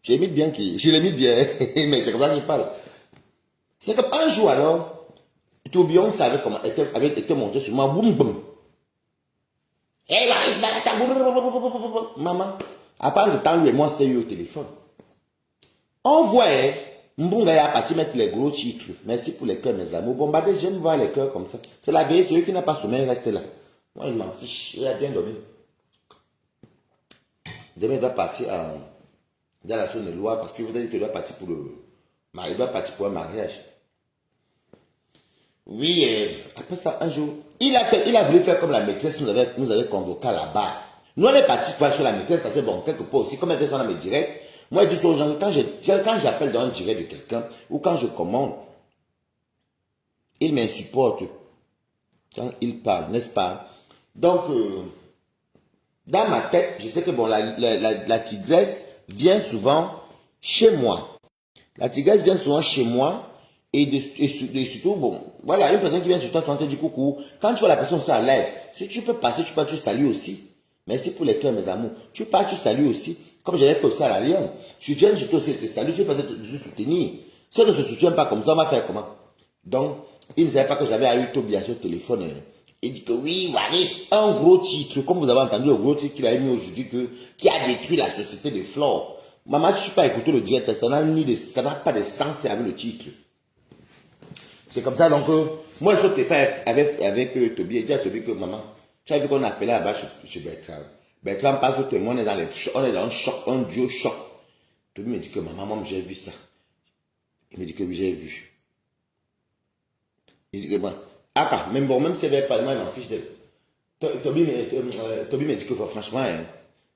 Je l'imite bien, mais c'est comme ça qu'il parle. C'est comme un jour alors, Tourbillon savait comment, avait été monté sur moi, boum boum. Hey, maman, à part le temps, lui et moi, c'était eu au téléphone. On voit, Mbunga est parti mettre les gros titres. Merci pour les cœurs, mes amours. Bombardez, j'aime voir les cœurs comme ça. C'est la vieille, celui qui n'a pas sommeil, reste là. Moi, il m'en fiche, il a bien dormi. Demain, il doit partir dans la zone de loi parce qu'il vous a dit qu'il doit partir pour il doit partir pour un mariage. Oui, après ça, un jour, il a voulu faire comme la maîtresse nous avait convoqué là-bas. Nous, on est partis pour aller sur la maîtresse parce que, bon, quelque part aussi, comme elle fait ça dans mes directs, moi, je dis aux gens, quand j'appelle dans un direct de quelqu'un, ou quand je commande, il m'insupporte quand il parle, n'est-ce pas? Donc, dans ma tête, je sais que, bon, la tigresse vient souvent chez moi. La tigresse vient souvent chez moi Et surtout, bon, voilà, une personne qui vient sur toi, tu te dit coucou. Quand tu vois la personne sur la live, si tu peux passer, tu peux, tu salues aussi. Merci pour les cœurs, mes amours. Tu pars, tu salues aussi. Comme j'avais fait aussi à la Lyon. Je viens, je te aussi te salue, je peux te soutenir. Si on ne se soutient pas comme ça, on va faire comment? Donc, il ne savait pas que j'avais eu Tobias sur le téléphone. Il dit que oui, Waris, un gros titre, comme vous avez entendu, un gros titre qu'il a mis aujourd'hui, qui a détruit la société de Flore. Maman, si je ne suis pas écouté le direct, ça n'a pas de sens avec le titre. C'est comme ça, donc, moi, je suis fait avec Toby, et dit à Toby que maman, tu as vu qu'on appelait là-bas chez Bertrand. Bertrand passe au témoin, on est dans un choc, un duo choc. Toby me dit que maman, j'ai vu ça. Il me dit que oui, j'ai vu. Il dit que bon, même bon, même si elle pas, moi, il m'en fiche d'elle. Toby me dit que franchement,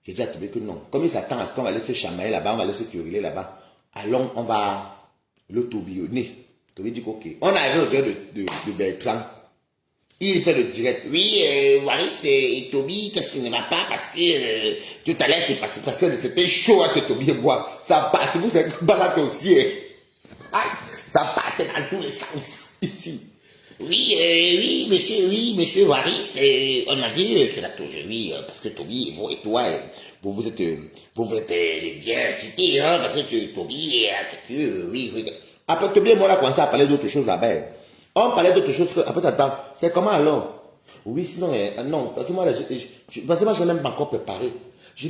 j'ai dit à Toby que non. Comme il s'attend à ce qu'on va aller se chamailler là-bas, on va aller se quereller là-bas. Allons, on va le tourbillonner. Toby dit ok. On arrive au direct de Bertrand. Il fait le direct. Oui, Waris et Toby, qu'est-ce qui ne va pas? Parce que tout à l'heure, c'est parce que c'était chaud que Toby boit. Ça partait, vous êtes balade aussi. Ça partait dans tous les sens ici. Oui, monsieur Waris, on a dit, c'est la oui, parce que Toby, vous et toi, vous êtes bien cités, hein, parce que Toby, c'est que, oui. Après, Toby et moi, on a commencé à parler d'autres choses là-bas. On parlait d'autres choses, après, attends, c'est comment alors? Oui, sinon, non, parce que moi, je n'ai même pas encore préparé. On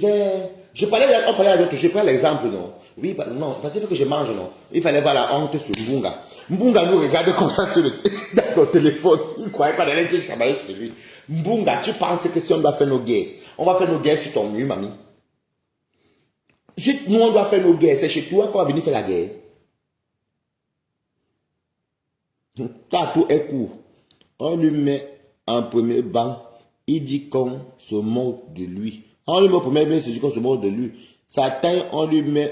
parlait d'autres choses, je prends l'exemple, non? Oui, non, parce qu'il faut que je mange, non? Il fallait voir la honte sur Mbunga. Mbunga nous regarde comme ça dans ton téléphone. Il ne croyait pas d'aller se chamailler chez lui. Mbunga, tu penses que si on doit faire nos guerres, on va faire nos guerres sur ton mur, mamie? Si nous, on doit faire nos guerres, c'est chez toi qu'on va venir faire la guerre. Quand tout est court, on lui met en premier banc, il dit qu'on se moque de lui. On lui met au premier banc, il dit qu'on se moque de lui. Sa taille, on lui met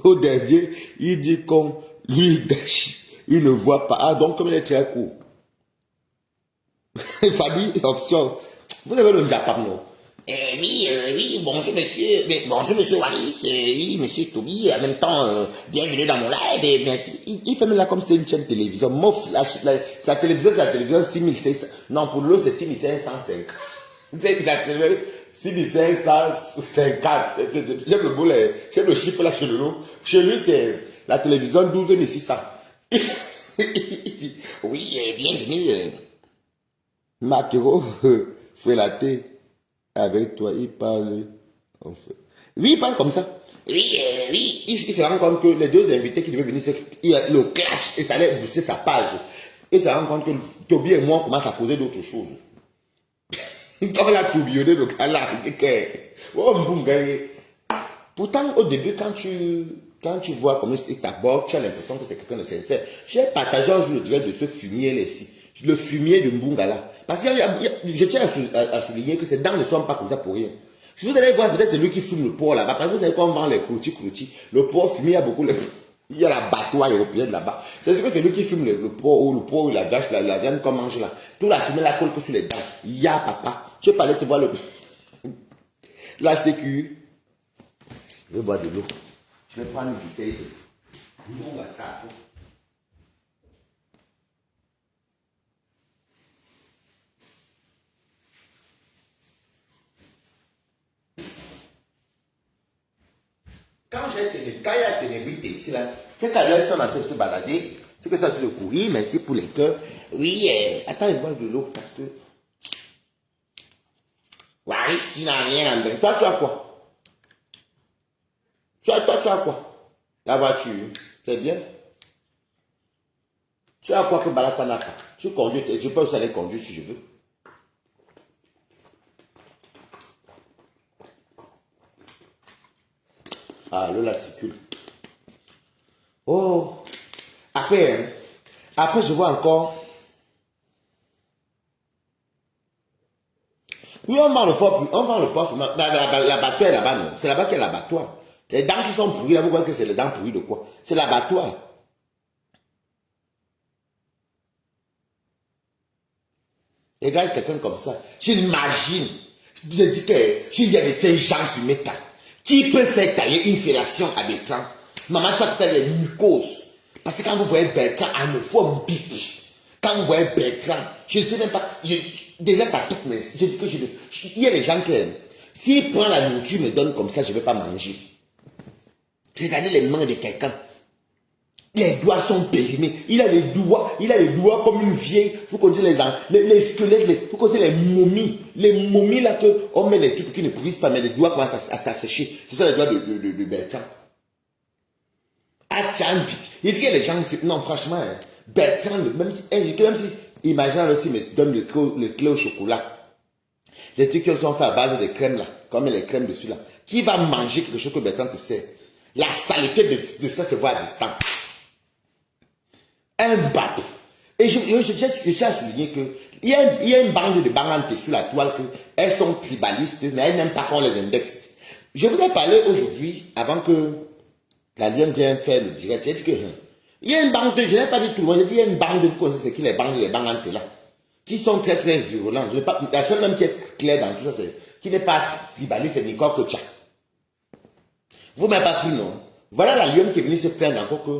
au dernier, il dit qu'on lui gâche. Il ne voit pas. Ah, donc comme il est très court. Fabi, option. Vous avez le Japon, non? Oui, bonjour monsieur Waris, oui, monsieur Toby, en même temps, bienvenue dans mon live, et merci. Il fait même là comme c'est une chaîne télévision. Mof, sa télévision, c'est la télévision 6500. Non, pour l'autre, c'est 6505. C'est la télévision 6550. J'aime le bout, j'aime le chiffre là chez lui. Chez lui, c'est la télévision 12600. Oui, bienvenue. Macro, Fouellaté. Avec toi, il parle. En fait. Oui, il parle comme ça. Oui. Il se rend compte que les deux invités qui devaient venir, il y a le clash et ça allait booster sa page. Et il se rend compte que Toby et moi, on commence à poser d'autres choses. Quand on a tourbillonné le gars là, il dit que. Oh, Mbunga. Pourtant, au début, quand tu vois comment il t'aborde, tu as l'impression que c'est quelqu'un de sincère. J'ai partagé un jour le direct de ce fumier là-ci. Le fumier de Mbunga là. Parce que je tiens à souligner que ces dents ne sont pas comme ça pour rien. Si vous allez voir, peut-être c'est lui qui fume le porc là-bas. Parce que vous savez qu'on vend les cloutis. Le porc fumé, il y a beaucoup. Il y a la battoie européenne là-bas. C'est que c'est lui qui fume le porc ou la vache, la viande qu'on mange là. Tout la fumée la colle que sur les dents. Il y a papa. Tu peux aller te voir la sécu. Je vais boire de l'eau. Je vais prendre une bouteille. On va taper. Quand il y a ténébrité ici, là, c'est quand ils sont en train de se balader, c'est que ça fait le courir, merci pour les cœurs. Oui, attends, il boit de l'eau parce que. Waris, tu n'as rien en bas. Toi, tu as quoi? Toi, tu as quoi? La voiture, c'est bien. Tu as quoi que Balata n'a pas? Tu conduis, je peux aussi aller conduire si je veux. Ah, l'eau la circule. Oh, après, je vois encore. Oui, on vend le porc, l'abattoir est là-bas, non? C'est là-bas qu'il y a l'abattoir. Les dents qui sont pourries, là, vous voyez que c'est les dents pourries de quoi? C'est l'abattoir. Regarde quelqu'un comme ça. J'imagine. Je dis que s'il y a ces gens sur métal, qui peut faire tailler une fellation à Bertrand? Maman, toi, tu as les mucoses. Parce que quand vous voyez Bertrand, à ne fois bite. Quand vous voyez Bertrand, je ne sais même pas, déjà ça touche, mais je dis que il y a des gens qui aiment. S'il prend la nourriture, me donne comme ça, je ne vais pas manger. Regardez les mains de quelqu'un. Les doigts sont périmés. Il a les doigts comme une vieille. Vous connaissez les squelettes, vous connaissez les momies. Les momies là que on met les trucs qui ne pourrissent pas, mais les doigts commencent à s'assécher. Ce sont les doigts de Bertrand. Ah tiens, vite. Il y a des gens, non franchement, hein, Bertrand, même si, imagine aussi, me donne le clé au chocolat. Les trucs qui sont faits à base de crème là, comme les crèmes dessus là. Qui va manger quelque chose que Bertrand te sert? La saleté de ça se voit à distance. Un bap. Et je tiens à souligner qu'il y a une bande de bangantes sur la toile elles sont tribalistes, mais elles n'aiment pas qu'on les indexe. Je voudrais parler aujourd'hui, avant que la Lyon vienne faire le direct, j'ai dit que il y a une bande, je n'ai pas dit tout le monde, j'ai dit il y a une bande, vous connaissez c'est qui les bangantes là, qui sont très très virulentes. La seule même qui est claire dans tout ça, c'est qui n'est pas tribaliste, c'est Nicole Kocha. Vous m'avez pas pris, non? Voilà la Lyon qui est venue se plaindre encore que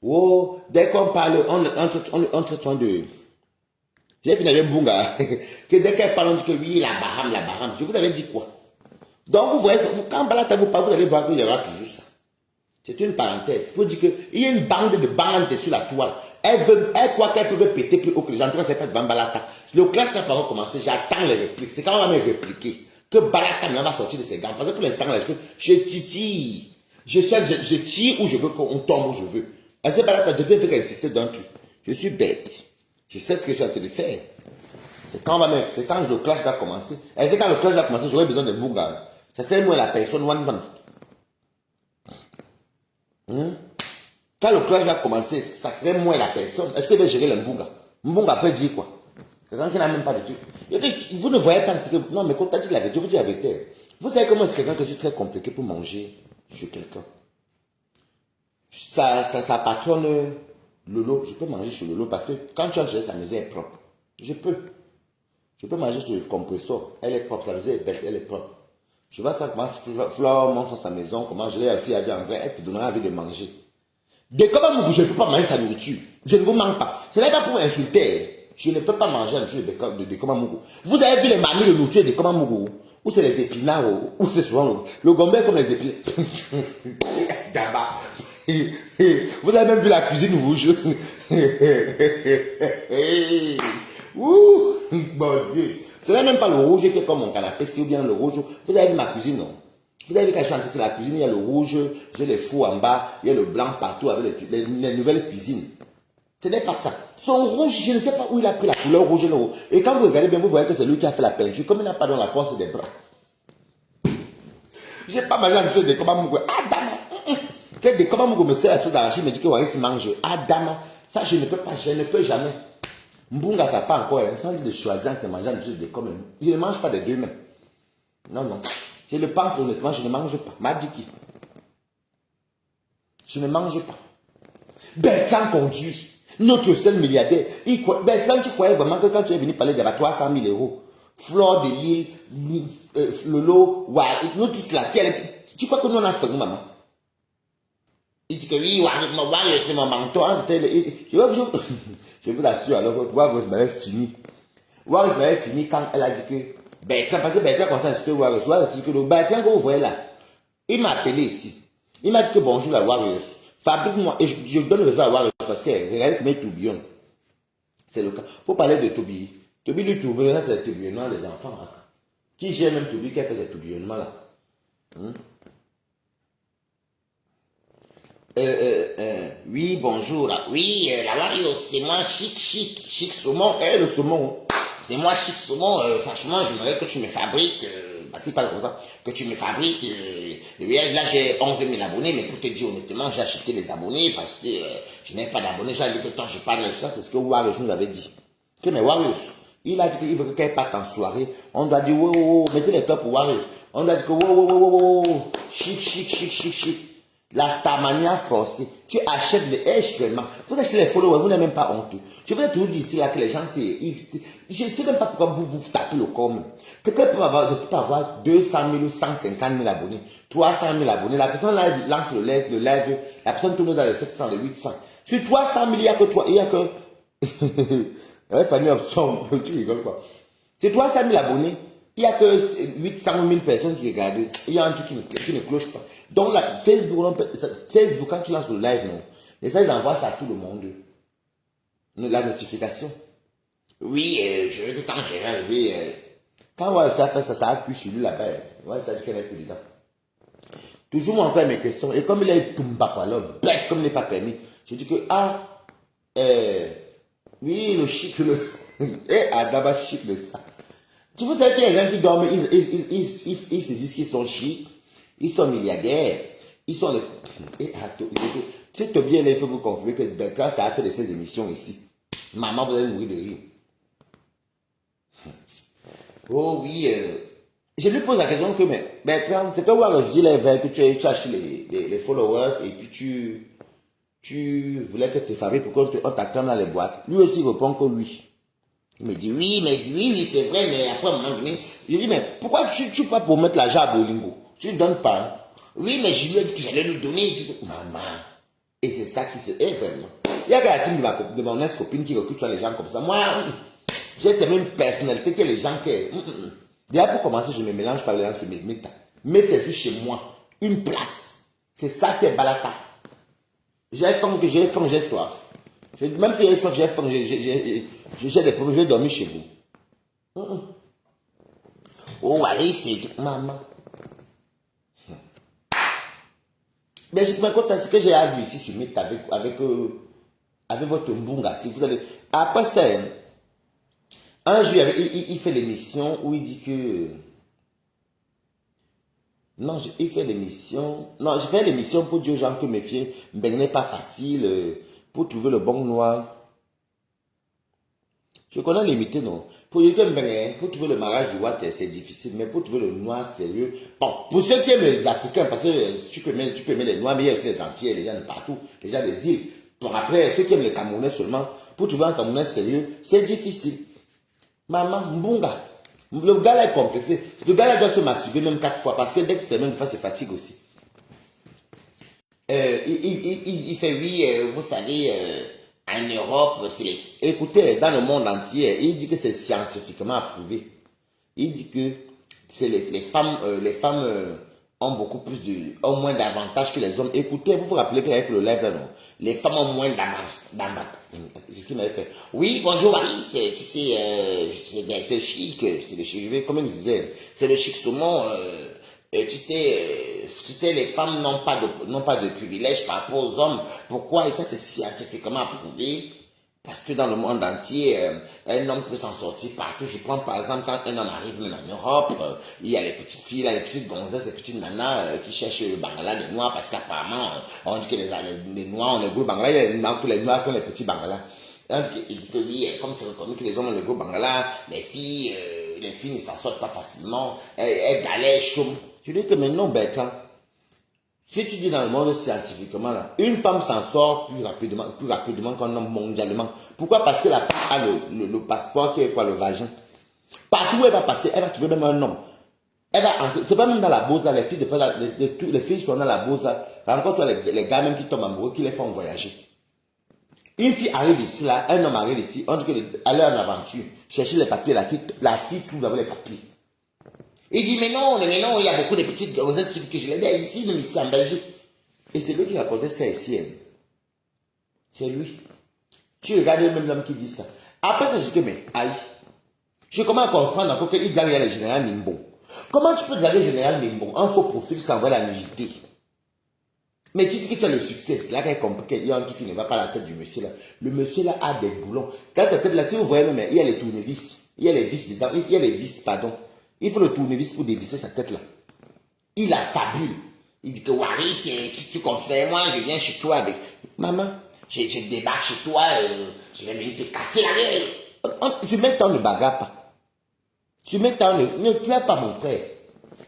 oh, dès qu'on parle, on traite de... J'ai fini avec Bunga, que dès qu'elle parle, on dit que oui, la Baham. Je vous avais dit quoi? Donc vous voyez, quand Balata vous parle, vous allez voir qu'il y aura toujours ça. C'est une parenthèse. Il faut dire qu'il y a une bande de bandes sur la toile. Elle croit qu'elle peut péter plus haut que les gens. En tout cas, c'est pas devant Balata. Le clash n'a pas recommencé, j'attends les répliques. C'est quand on va me répliquer que Balata va sortir de ses gants. Parce que pour l'instant, je titille. Je tire où je veux qu'on tombe où je veux. Elle sait pas là, tu devais insister d'un truc. Je suis bête. Je sais ce que je suis en train de faire. C'est quand le clash va commencer. Elle sait quand le clash va commencer, j'aurai besoin de Bunga. Ça c'est moi la personne, one. Quand le clash va commencer, ça serait moi la personne. Est-ce que je vais gérer le Mbunga? Mbunga peut dire quoi? Quelqu'un qui n'a même pas de truc. Vous ne voyez pas ce que... Non, mais quand tu as dit la vérité, je vous dis la vérité. Vous savez comment c'est quelqu'un que c'est très compliqué pour manger chez quelqu'un. Sa patronne Lolo, je peux manger chez Lolo parce que quand tu entres chez sa maison est propre. Je peux manger sur le compresseur, elle est propre, sa maison est belle, elle est propre. Je vois ça comment Flore monte sur sa maison, comment je l'ai assis avec en vrai, elle te donnera envie de manger. De comment je ne peux pas manger sa nourriture. Je ne vous manque pas. Ce n'est pas pour insulter. Je ne peux pas manger la nourriture de Komamougou. Vous avez vu les mamies de nourriture de Komamougou? Ou c'est les épinards, ou c'est souvent le gombe comme les épinards. D'abord. Vous avez même vu la cuisine rouge. Ouh, mon Dieu. Ce n'est même pas le rouge qui est comme mon canapé, c'est bien le rouge. Vous avez vu ma cuisine, non? Vous avez vu quand je suis entré sur la cuisine, il y a le rouge, j'ai les fours en bas, il y a le blanc partout avec les nouvelles cuisines. Ce n'est pas ça. Son rouge, je ne sais pas où il a pris la couleur rouge et le rouge. Et quand vous regardez bien, vous voyez que c'est lui qui a fait la peinture. Comme il n'a pas dans la force des bras. Je n'ai pas mangé la chose de Komamougou. Adam. Que de Komamougou me sert la sauce d'arachide, me dit que Waris mange. Adam. Ça, je ne peux pas, je ne peux jamais. Mbunga, ça pas encore. Sans dire de choisir entre manger la chose de Komamougou. Je ne mange pas des deux mêmes. Non. Je le pense honnêtement, je ne mange pas. Madiki. Je ne mange pas. Bertrand conduit. Notre seul milliardaire. Bertrand, tu croyais vraiment que quand tu es venu parler d'abord 300 000 euros, Flore de Lille, Lolo, nous tous là, tu crois que nous on a fait, maman? Il dit que oui, c'est mon mentor. Je vous assure, alors, Waros m'avait fini. Waros m'avait fini quand elle a dit que Bertrand, parce que Bertrand commençait à insulter Waros. Waros dit que le Bertrand que vous voyez là, il m'a appelé ici. Il m'a dit que bonjour la Waros. Fabrique-moi, et je donne le réseau à Waros parce que regardez comment il tourbillonne. C'est le cas. Faut parler de Toby. Toby lui tourbillonne, c'est le tourbillonnement des enfants. Hein. Qui gère même Toby qui a fait ce tourbillonnement là? Oui, bonjour. Oui, la Wario, c'est moi chic saumon. Le saumon. C'est moi chic saumon. Franchement, j'aimerais que tu me fabriques, c'est pas comme ça, que tu me fabriques. Là, j'ai 11 000 abonnés, mais pour te dire honnêtement, j'ai acheté les abonnés parce que je n'ai pas d'abonnés. J'ai dit que tant je parle de ça, c'est ce que Wario nous avait dit. Que mais Wario, il a dit qu'il veut qu'elle parte en soirée. On doit dire, wow, mettez les tops pour Wario. On doit dire que wow, chic. La Starmania forcée. Tu achètes les vraiment. Vous achetez les followers, vous n'êtes même pas honteux. Je vous ai toujours dit ici là que les gens, je ne sais même pas pourquoi vous tapez le corps. Quelqu'un peut avoir 200 000 ou 150 000 abonnés, 300 000 abonnés. La personne lance le live, la personne tourne dans les 700, les 800. Sur 300 000, il n'y a que toi. Il y a que. Ouais, Fanny Opson, tu rigoles quoi. Sur 300 000 abonnés, il n'y a que 800 000 personnes qui regardent. Il y a un truc qui ne cloche pas. Donc, là, Facebook, quand tu lances le live, non, et ça, ils envoient ça à tout le monde. La notification. Oui, je veux que quand j'ai arrivé. Quand ouais, ça fait ça, ça appuie sur lui là-bas. Ouais, ça dit qu'elle n'est plus dedans. Toujours mon père mes questions. Et comme il est tout papa là, bête comme il n'est pas permis, je dis que, oui, le chic, Agaba chic de ça. Tu vous savez qu'il y a des gens qui dorment, ils se disent qu'ils sont chics, ils sont milliardaires, ils sont tu sais, Toby, elle peut vous confirmer que quand ça a fait de ces émissions ici, maman, vous allez mourir de rire. Oh oui, je lui pose la question que, mais Bertrand, c'est toi où a dit les verts que tu as acheté les followers et puis tu voulais que tes familles pour qu'on t'acclame dans les boîtes. Lui aussi répond que oui. Il me dit oui, mais oui, c'est vrai, mais après un moment donné, je dis, mais pourquoi tu pas pour mettre l'argent à Bolingo? Tu ne donnes pas. Hein? Oui, mais je lui ai dit que j'allais lui donner. Maman. Et c'est ça qui se. Vraiment. Il y a la team de mon ex-copine qui recrute les gens comme ça. Moi, j'ai tellement une personnalité que les gens qui. Déjà pour commencer, je me mélange par les gens sur mes méta. Mettez-vous chez moi. Une place. C'est ça qui est balata. J'ai faim, j'ai soif. Même si j'ai soif, j'ai faim, j'ai des problèmes, je vais dormir chez vous. Oh, allez, c'est maman. Mais je me compte ce que j'ai vu ici sur Meta avec votre mbunga. Si vous allez. Après ça, un jour, il fait l'émission où il dit que. Non, il fait l'émission. Non, je fais l'émission pour dire aux gens que mes filles, n'est pas facile pour trouver le bon noir. Je connais limité, non. Pour trouver le mariage du Watt, c'est difficile, mais pour trouver le noir sérieux. Bon, pour ceux qui aiment les Africains, parce que tu peux aimer les noirs, mais il y a aussi les Antillais, les gens de partout, les gens des îles. Bon, après, ceux qui aiment les Camerounais seulement, pour trouver un Camerounais sérieux, c'est difficile. Maman, Mbunga. Le gars là est complexé. Le gars là doit se masturber même 4 fois, parce que dès que c'est même une fois, c'est fatigue aussi. Il fait oui, vous savez. En Europe, écoutez, dans le monde entier, il dit que c'est scientifiquement approuvé. Il dit que c'est les femmes ont beaucoup plus ont moins d'avantages que les hommes. Écoutez, vous vous rappelez qu'il avait fait le live là, non? Les femmes ont moins d'avantages. C'est ce qu'il m'avait fait. Oui, bonjour Alice, tu sais, c'est chic, c'est le chic, comme il disait, c'est le chic saumon, tu sais, les femmes n'ont pas de privilèges par rapport aux hommes. Pourquoi? Et ça, c'est scientifiquement approuvé. Parce que dans le monde entier, un homme peut s'en sortir partout. Je prends par exemple, quand un homme arrive même en Europe, il y a les petites filles, les petites gonzesses, les petites nanas qui cherchent le bangala des noirs, parce qu'apparemment, on dit que les noirs ont le goût bangala, il y a les noirs qui ont les petits bangalas. Il dit que oui, comme c'est reconnu que les hommes ont le goût bangala, les filles ne s'en sortent pas facilement, elles galèrent, chôment. Je dis que maintenant, Bertrand, si tu dis dans le monde scientifiquement, là, une femme s'en sort plus rapidement qu'un homme mondialement. Pourquoi? Parce que la femme a le passeport qui est quoi, le vagin. Partout où elle va passer, elle va trouver même un homme. Elle va entrer, c'est pas même dans la bourse, là, les filles sont dans la bourse, là, rencontre les gars même qui tombent amoureux, qui les font voyager. Une fille arrive ici, là, un homme arrive ici, on dit qu'elle est en aventure, chercher les papiers, la fille trouve d'abord les papiers. Il dit, mais non, il y a beaucoup de petites grossesses que je l'ai dit ici, même ici en Belgique. Et c'est lui qui racontait ça ici. C'est lui. Tu regardes même l'homme qui dit ça. Après ça, je dis que, mais aïe. Je commence à comprendre encore qu'il gagne le général Nimbon. Comment tu peux draguer le général Nimbon? Un faux profil qui t'envoie la nudité. Mais tu dis que tu as le succès. C'est là qu'il y a un truc qui ne va pas à la tête du monsieur là. Le monsieur là a des boulons. Quand ta tête là, si vous voyez même, il y a les tournevis. Il y a les vis dedans. Il y a les vis, pardon. Il faut le tournevis pour dévisser sa tête là. Il a fabule. Il dit que Wari, tu considères moi, je viens chez toi avec. Maman, je débarque chez toi, je vais venir te casser la gueule. Tu mets tant ne bagarre pas. Tu mets tant ne pleure pas mon frère.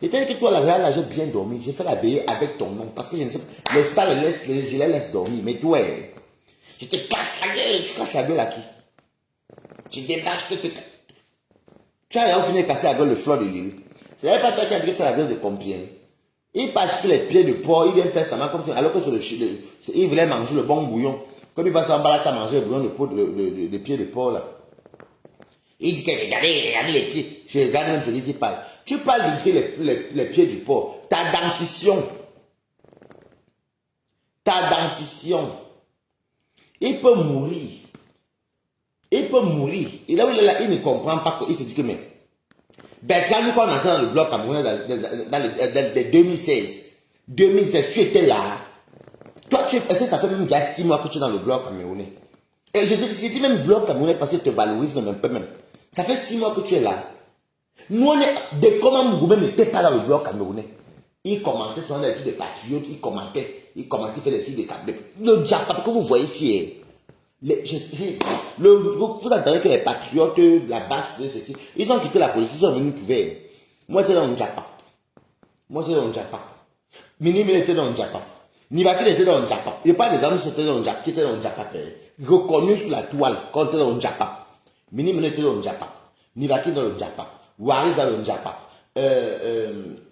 Et tel que toi, la réelle, j'ai bien dormi. J'ai fait la veillée avec ton nom. Parce que je ne sais pas. Les stars, je les laisse dormir. Mais toi, je te casse la gueule. Tu casses la gueule à qui? Tu débarques, je te casse. Tu as fini de casser la gueule le fleur de l'île. C'est pas toi qui as dit que c'est la gueule de Compiègne. Il passe sur les pieds de porc, il vient faire sa main comme ça, alors que il voulait manger le bon bouillon. Comme il va s'emballer à manger le bouillon de peau, de pied de porc là. Il dit que regardez les pieds. Je regarde même celui qui parle. Tu parles de les pieds du porc. Ta dentition. Ta dentition. Il peut mourir. Il peut mourir. Et là où il est là, il ne comprend pas. Il se dit que mais. Bertrand, nous quand on entrait dans le bloc camerounais dans les 2016. 2016, tu étais là. Toi, est-ce que ça fait même déjà 6 mois que tu es dans le bloc camerounais? Et je dis même bloc camerounais parce que tu te valorises même un peu même. Ça fait 6 mois que tu es là. Nous, on est. Dès comment Mougoumé n'était pas dans le bloc camerounais. Il commentait sur des trucs de patriotes, il commentait, il fait des trucs de camerounais. Le Japap que vous voyez ici, vous entendez que les patriotes, la basse, ceci, ils ont quitté la police, ils sont venus trouver. Moi, j'étais dans le Japap. Minime était dans le Japap. Nivaki était dans le Japap. Il n'y a pas des amis qui étaient dans le Japap, qui étaient dans le Japap. Reconnu sur la toile quand il était dans le Japap. Minime était dans le Japap. Nivaki dans le Japap. Waris dans le Japap.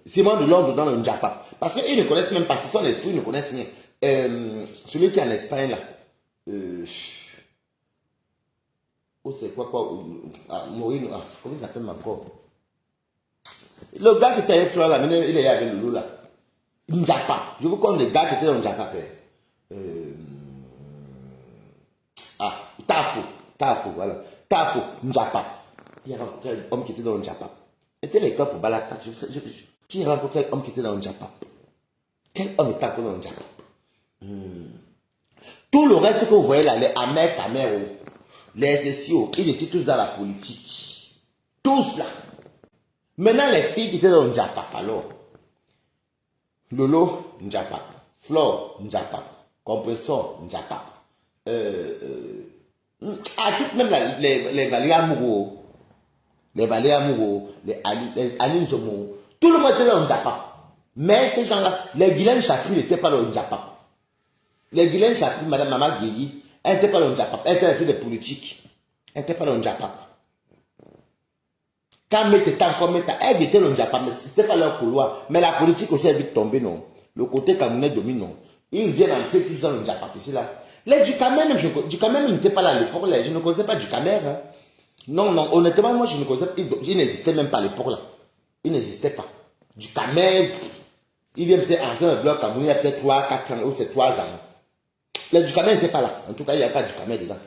Simon de Londres dans le Japap. Parce qu'ils ne connaissent même pas. Ce sont les fous, ils ne connaissent rien. Celui qui est en Espagne là. C'est quoi Morino. Comment il s'appelle encore? Le gars qui était avec Fleur là, il est avec Loulou là. Njapa. Je vous compte les gars qui étaient dans Njapa. Tafo, voilà. Tafo, Njapa. Il y a quel homme qui était dans Njapa. C'était les gars pour Balaka. Qui y a quel homme qui était dans Njapa. Quel homme était encore dans Njapa. Tout le reste que vous voyez là, les Amers, Camero, les SSIO, ils étaient tous dans la politique. Tous là. Maintenant, les filles qui étaient dans Njapa, alors. Lolo, Njapa. Flore, Njapa. Compressor, Njapa. Toutes même les Valés Amoureux. Les Valés Amoureux, les Aline Zomo. Tout le monde était dans Njapa. Mais ces gens-là, les Guylaine Chakri n'étaient pas dans Njapa. Les Guylaine Chakri, Madame Mama Guéli, elle n'était pas dans Njapa. Elle était dans les politiques. Elle n'était pas dans Njapa. Quand était encore elle était dans le Japon, mais ce n'était pas leur couloir. Mais la politique aussi est vite tombée, non. Le côté camerounais domine, non. Ils viennent entrer tous dans le Japon, c'est là. Les Ducamer, Ducamer n'était pas là à l'époque, je ne connaissais pas Ducamer. Hein. Non, honnêtement, moi je ne connaissais pas, il n'existait même pas à l'époque là. Il n'existait pas. Ducamer, il vient peut-être entrer dans le bloc camerounais, il y a peut-être 3, 4 ans, ou c'est 3 ans. Les Ducamer n'étaient pas là. En tout cas, il n'y avait pas Ducamer dedans.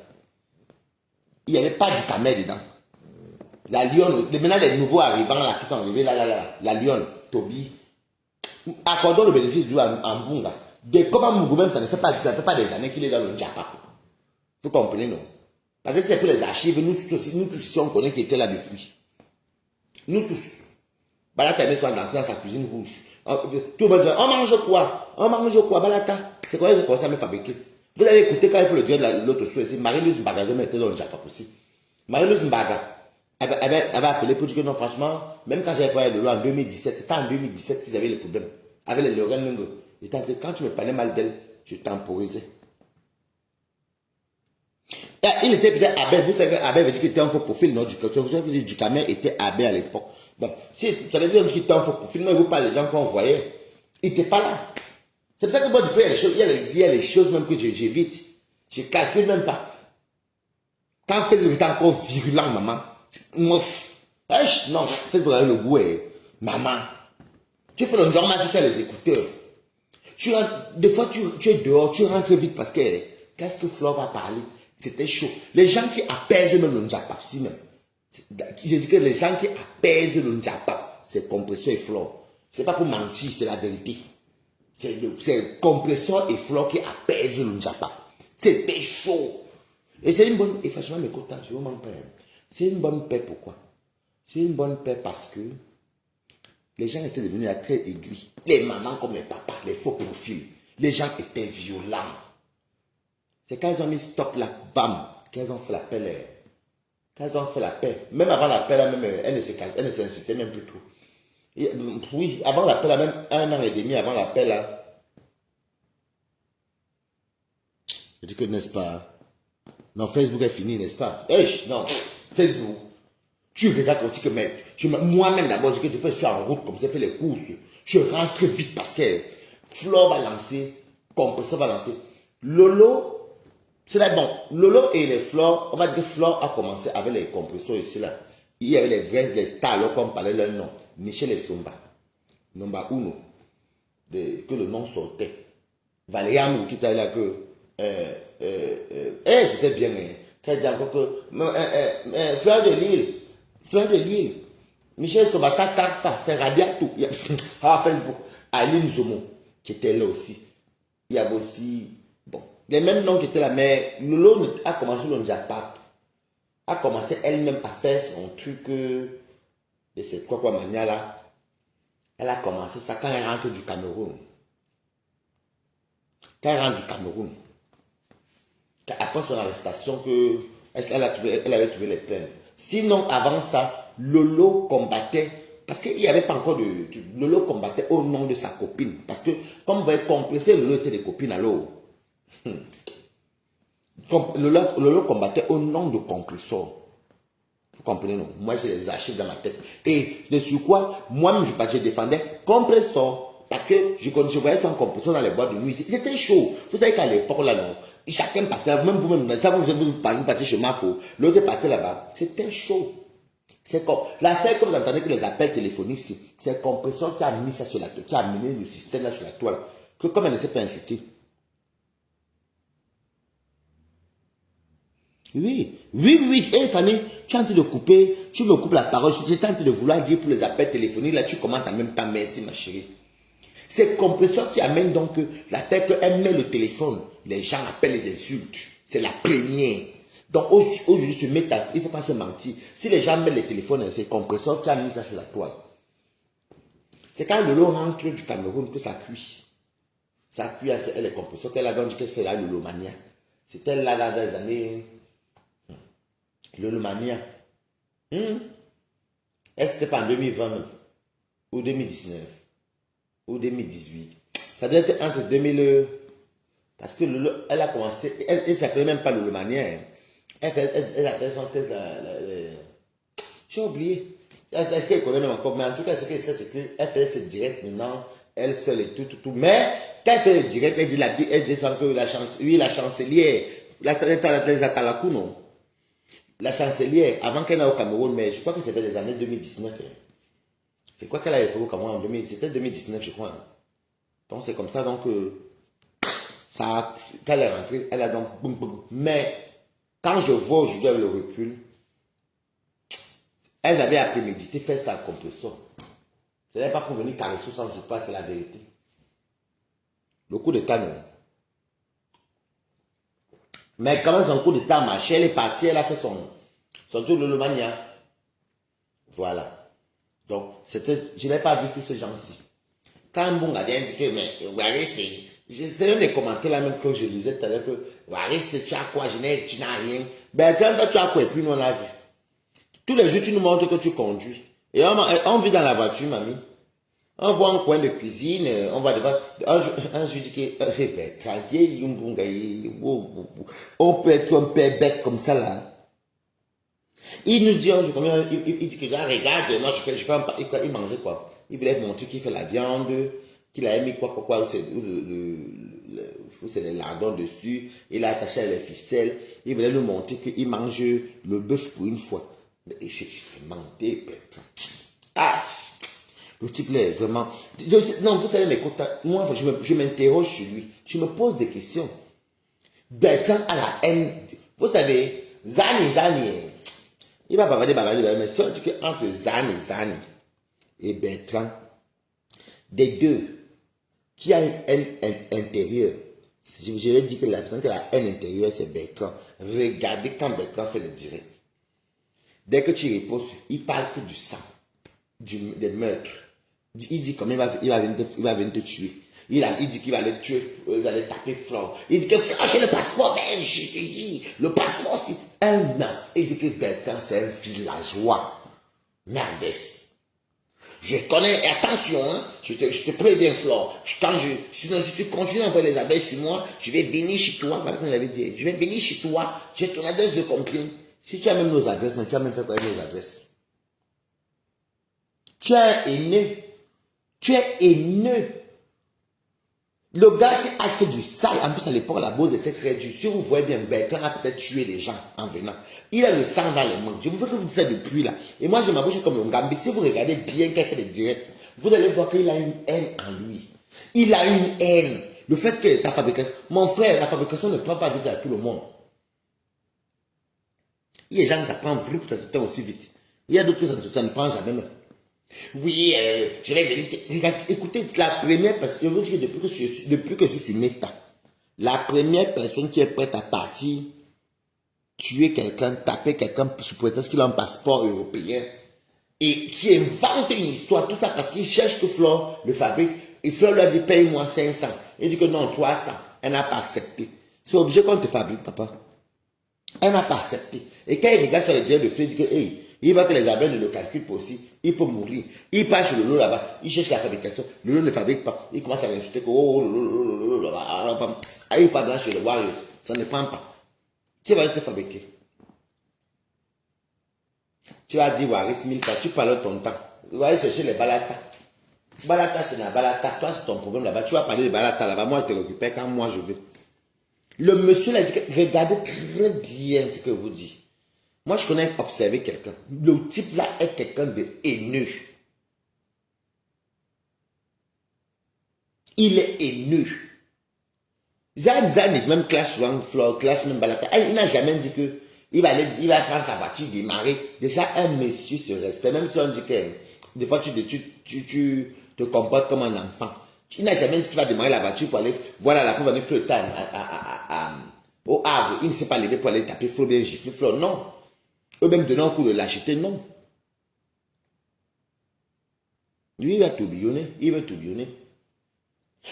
Il n'y avait pas Ducamer dedans. La Lyon, maintenant les nouveaux arrivants là, qui sont arrivés là, la Lyon, Toby, accordons le bénéfice du en Bunga. Dès comment Mougoumem, ça ne fait pas des années qu'il est dans le Japon. Vous comprenez, non? Parce que c'est pour les archives, nous tous ici, on connaît qui était là depuis. Nous tous. Balata aimait soit danser dans sa cuisine rouge. Tout le monde dit, on mange quoi, Balata? C'est quoi, ils ont commencé à me fabriquer. Vous l'avez écouté quand il faut le dire de l'autre chose ici. Marie-Louise Mbaga était dans le Japon aussi. Marie-Louise Mbaga. Elle avait appelé pour dire que non, franchement, même quand j'avais parlé de l'eau en 2017, c'était en 2017 qu'ils avaient les problèmes. Avec les Lorraine Lungo. Et quand tu me parlais mal d'elle, je temporisais. Et il était peut-être abbé. Vous savez qu'abbé veut dire qu'il était un faux profil, non? Vous savez que Ducamer était abbé à l'époque. Bon, si tu avais dit qu'il était un faux profil, moi, je vous parle des gens qu'on voyait. Il n'était pas là. C'est peut-être que moi, il y a les choses même que j'évite. Je ne calcule même pas. Quand Facebook était encore virulent, maman. Non, Facebook a eu le goût, maman. Tu fais le normal si tu as les écouteurs. Des fois, tu es dehors, tu rentres vite parce que qu'est-ce que Flore va parler? C'était chaud. Les gens qui apaisent même le Njapa, si même. Je dis que les gens qui apaisent le Njapa, c'est Compressor et Flore. C'est pas pour mentir, c'est la vérité. C'est Compressor et Flore qui apaisent le Njapa. C'était chaud. Et c'est une bonne. Et franchement, mes quotas, je vous m'en paie. C'est une bonne paix, pourquoi? C'est une bonne paix parce que les gens étaient devenus très aiguës. Les mamans comme les papas, les faux profils. Les gens étaient violents. C'est quand ils ont mis stop là, bam, qu'elles ont fait la paix. Quand elles ont fait la paix, même avant la paix là, même, elles ne s'insultaient même plus trop. Et, oui, avant la paix là, même 1 an et demi avant la paix là. Je dis que n'est-ce pas? Non, Facebook est fini, n'est-ce pas? Non. Facebook, tu regardes ton ticket, mais moi-même d'abord, je suis en route comme ça, je fais les courses. Je rentre vite parce que Flore va lancer, Compressor va lancer. Lolo, C'est là, bon, Lolo et les Flore, on va dire que Flore a commencé avec les compresseurs ici, là. Il y avait les vrais, les stars, là, comme parlait leur nom. Michel et Somba. Number uno. Que le nom sortait. Valéamou qui était là que. C'était bien, hein. Qu'elle dit encore que. Fleur de Lille. Fleur de Lille. Michel Somba, Tatarfa, c'est Rabia tout. Ah, Facebook. Aline Zomo, qui était là aussi. Il y avait aussi. Bon. Les mêmes noms qui étaient là, mais Lolo a commencé le Njapap. A commencé elle-même à faire son truc. Et c'est quoi mania là. Elle a commencé ça quand elle rentre du Cameroun. Quand elle rentre du Cameroun. Après son arrestation, elle avait trouvé les plaintes. Sinon, avant ça, Lolo combattait. Parce qu'il n'y avait pas encore de. Lolo combattait au nom de sa copine. Parce que, comme vous voyez, compressé, Lolo était des copines alors. Lolo combattait au nom de compresseur. Vous comprenez, non? Moi, j'ai les archives dans ma tête. Et de sur quoi, moi-même, je défendais compresseur. Parce que je voyais son compresseur dans les boîtes de nuit. C'était chaud. Vous savez qu'à l'époque, là, non, chacun partait là, même vous-même, ça vous partez chez Mafo, l'autre partait là-bas. C'était chaud. C'est comme, l'affaire, comme vous entendez que les appels téléphoniques, c'est le compresseur qui a mis ça sur la toile, qui a amené le système là sur la toile. Que comme elle ne s'est pas insultée. Oui, et Fanny, tu es en train de couper, tu me coupes la parole, j'étais en train de vouloir dire pour les appels téléphoniques, là tu commentes en même temps, merci ma chérie. C'est le compresseur qui amène donc l'affaire qu'elle met le téléphone, les gens appellent les insultes, c'est la première. Donc aujourd'hui, il ne faut pas se mentir, si les gens mettent les téléphones, c'est le compresseur qui a mis ça sur la toile. C'est quand Lolo rentre du Cameroun que ça cuit. Ça cuit entre elle et les compresseurs, qu'elle a donc dit qu'elle fait la Lolomania. C'était là dans les années... Lolomania. Est-ce que c'était pas en 2020 même, ou 2019 ou 2018? Ça doit être entre 2000. Parce que Lolo, elle a commencé, elle ne s'appelait même pas Lolomania. Hein. Elle appelait son test. J'ai oublié. Est-ce qu'elle connaît même encore? Mais en tout cas, ce qu'elle sait, c'est qu'elle fait ce direct maintenant, elle seule et tout. Mais quand elle fait le direct, elle dit sans que la chancelière, non? La chancelière, avant qu'elle n'aille au Cameroun, mais je crois que c'était les années 2019. Hein. C'est quoi qu'elle a été au Cameroun en 2000? C'était 2019, je crois. Hein. Donc c'est comme ça, donc, ça, quand elle est rentrée, elle a donc, boum. Mais, quand je vois aujourd'hui avec le recul, elle avait à préméditer faire ça contre ça. Ce n'est pas pour venir caresser sans pas, c'est la vérité. Le coup de temps, non. Mais quand son coup de temps marché, elle est partie, elle a fait son tour de Lolomania. Voilà. Donc, je n'ai pas vu tous ces gens-ci. Quand Mbunga vient dire que, mais, Waris, c'est même les commentaires là même que je lisais tout à l'heure que, Waris, tu as quoi, tu n'as rien. Ben, quand tu as quoi, et puis nous on l'a vu. Tous les jours, tu nous montres que tu conduis. Et on vit dans la voiture, mamie. On voit un coin de cuisine, on va devant. Un jour, je dis que, on peut être un peu bête comme ça là. Il nous dit, il dit que, regarde, moi je fais il mangeait quoi? Il voulait montrer qu'il fait la viande, qu'il a mis quoi, c'est les lardons dessus, il a attaché les ficelles, il voulait nous montrer qu'il mange le bœuf pour une fois. Mais j'ai menté, Bertrand. Ah! Le type là est vraiment... non, vous savez, mais moi, je m'interroge sur lui. Je me pose des questions. Bertrand a la haine. Vous savez, Zani, il va bavarder, mais sauf que entre Zani et Bertrand, des deux, qui a une haine intérieure, je vais dire que la personne qui a la haine intérieure, c'est Bertrand. Regardez quand Bertrand fait le direct. Dès que tu reposes, il parle que du sang, des meurtres. Il dit comment il va venir te tuer. Il dit qu'il va aller tuer, il va aller taper Flore. Il dit que Flore, j'ai le passeport, mais je te dis, le passeport, c'est un neuf. Il dit que Bertrand, c'est un villageois. Merde. Je connais, et attention, hein, je te préviens, Flore. Sinon, si tu continues à envoyer les abeilles sur moi, je vais venir chez toi, voilà comme il avait dit. Je vais venir chez toi, j'ai ton adresse de complaint. Si tu as même nos adresses, mais tu as même fait quoi avec nos adresses? Tu es haineux. Tu es haineux. Le gars qui a fait du sale, en plus à l'époque, la Bose était très dure. Si vous voyez bien, Bertrand a peut-être tué les gens en venant. Il a le sang dans les mains. Je vous veux que vous dites ça depuis là. Et moi, je m'approche comme un Gambi. Si vous regardez bien qu'il fait des directs, vous allez voir qu'il a une haine en lui. Il a une haine. Le fait que sa fabrication... Mon frère, la fabrication ne prend pas vite à tout le monde. Il y a des gens qui s'apprennent vite pour ça aussi vite. Il y a d'autres qui ça ne prend jamais même. Oui, je vais venir. Écoutez, la première personne, je vous dis que depuis que je suis Meta, la première personne qui est prête à partir, tuer quelqu'un, taper quelqu'un sous prétexte qu'il a un passeport européen, et qui invente une histoire, tout ça parce qu'il cherche que Flore le fabrique, et Flore lui a dit paye-moi 500. Il dit que non, 300. Elle n'a pas accepté. C'est obligé qu'on te fabrique, papa. Elle n'a pas accepté. Et quand il regarde sur les dieux de feu, il dit que, hey, il va que les abeilles ne le calculent pas aussi. Il peut mourir. Il part chez le lot là-bas. Il cherche la fabrication. Le lot ne fabrique pas. Il commence à l'insulter que, oh, le lot là-bas. Il part dans chez le Warriors. Ça ne prend pas. Qui va te fabriquer? Tu vas dire, Waris, 1000 fois, tu parles ton temps. Tu vas aller chercher les balatas. Balata, c'est la balata. Toi, c'est ton problème là-bas. Tu vas parler de balata là-bas. Moi, je te récupère quand moi je veux. Le monsieur l'a dit que regardez très bien ce que vous dites. Moi, je connais observer quelqu'un. Le type là est quelqu'un de haineux. Il est haineux. Zan, même clash one floor, clash même balata. Il n'a jamais dit que il va prendre sa voiture, démarrer. Déjà, un monsieur se respecte. Même si on dit que des fois tu te comportes comme un enfant. Il n'a jamais dit qu'il va démarrer la voiture pour aller, voilà, la pauvre venir flotter au Havre. Il ne s'est pas levé pour aller taper Flo, bien gifler Flo. Non. Eux-mêmes donnant un coup de lâcheté, non. Lui, il va tourbillonner. Il va tourbillonner.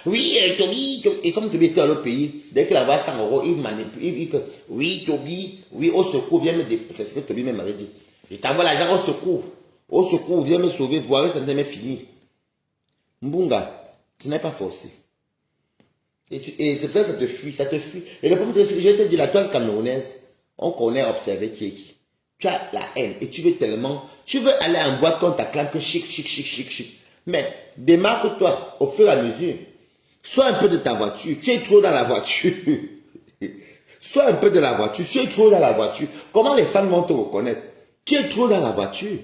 Oui, Toby, et comme Toby était à l'autre pays, dès qu'il a 100 euros, il manipule. Oui, Toby, oui, au secours, viens me défendre. C'est ce que Toby même avait dit. Je t'envoie l'argent au secours. Au secours, viens me sauver, voir ça ne fini. Mbunga, tu n'es pas forcé. Et c'est vrai, ça te fuit, ça te fuit. Et le problème, c'est que je te dis, la toile camerounaise, on connaît observer qui est qui. Tu as la haine et tu veux tellement, tu veux aller en boîte quand t'acclames que chic, chic, chic, chic, chic. Mais démarque-toi au fur et à mesure. Sois un peu de ta voiture. Tu es trop dans la voiture. Sois un peu de la voiture. Tu es trop dans la voiture. Comment les femmes vont te reconnaître? Tu es trop dans la voiture.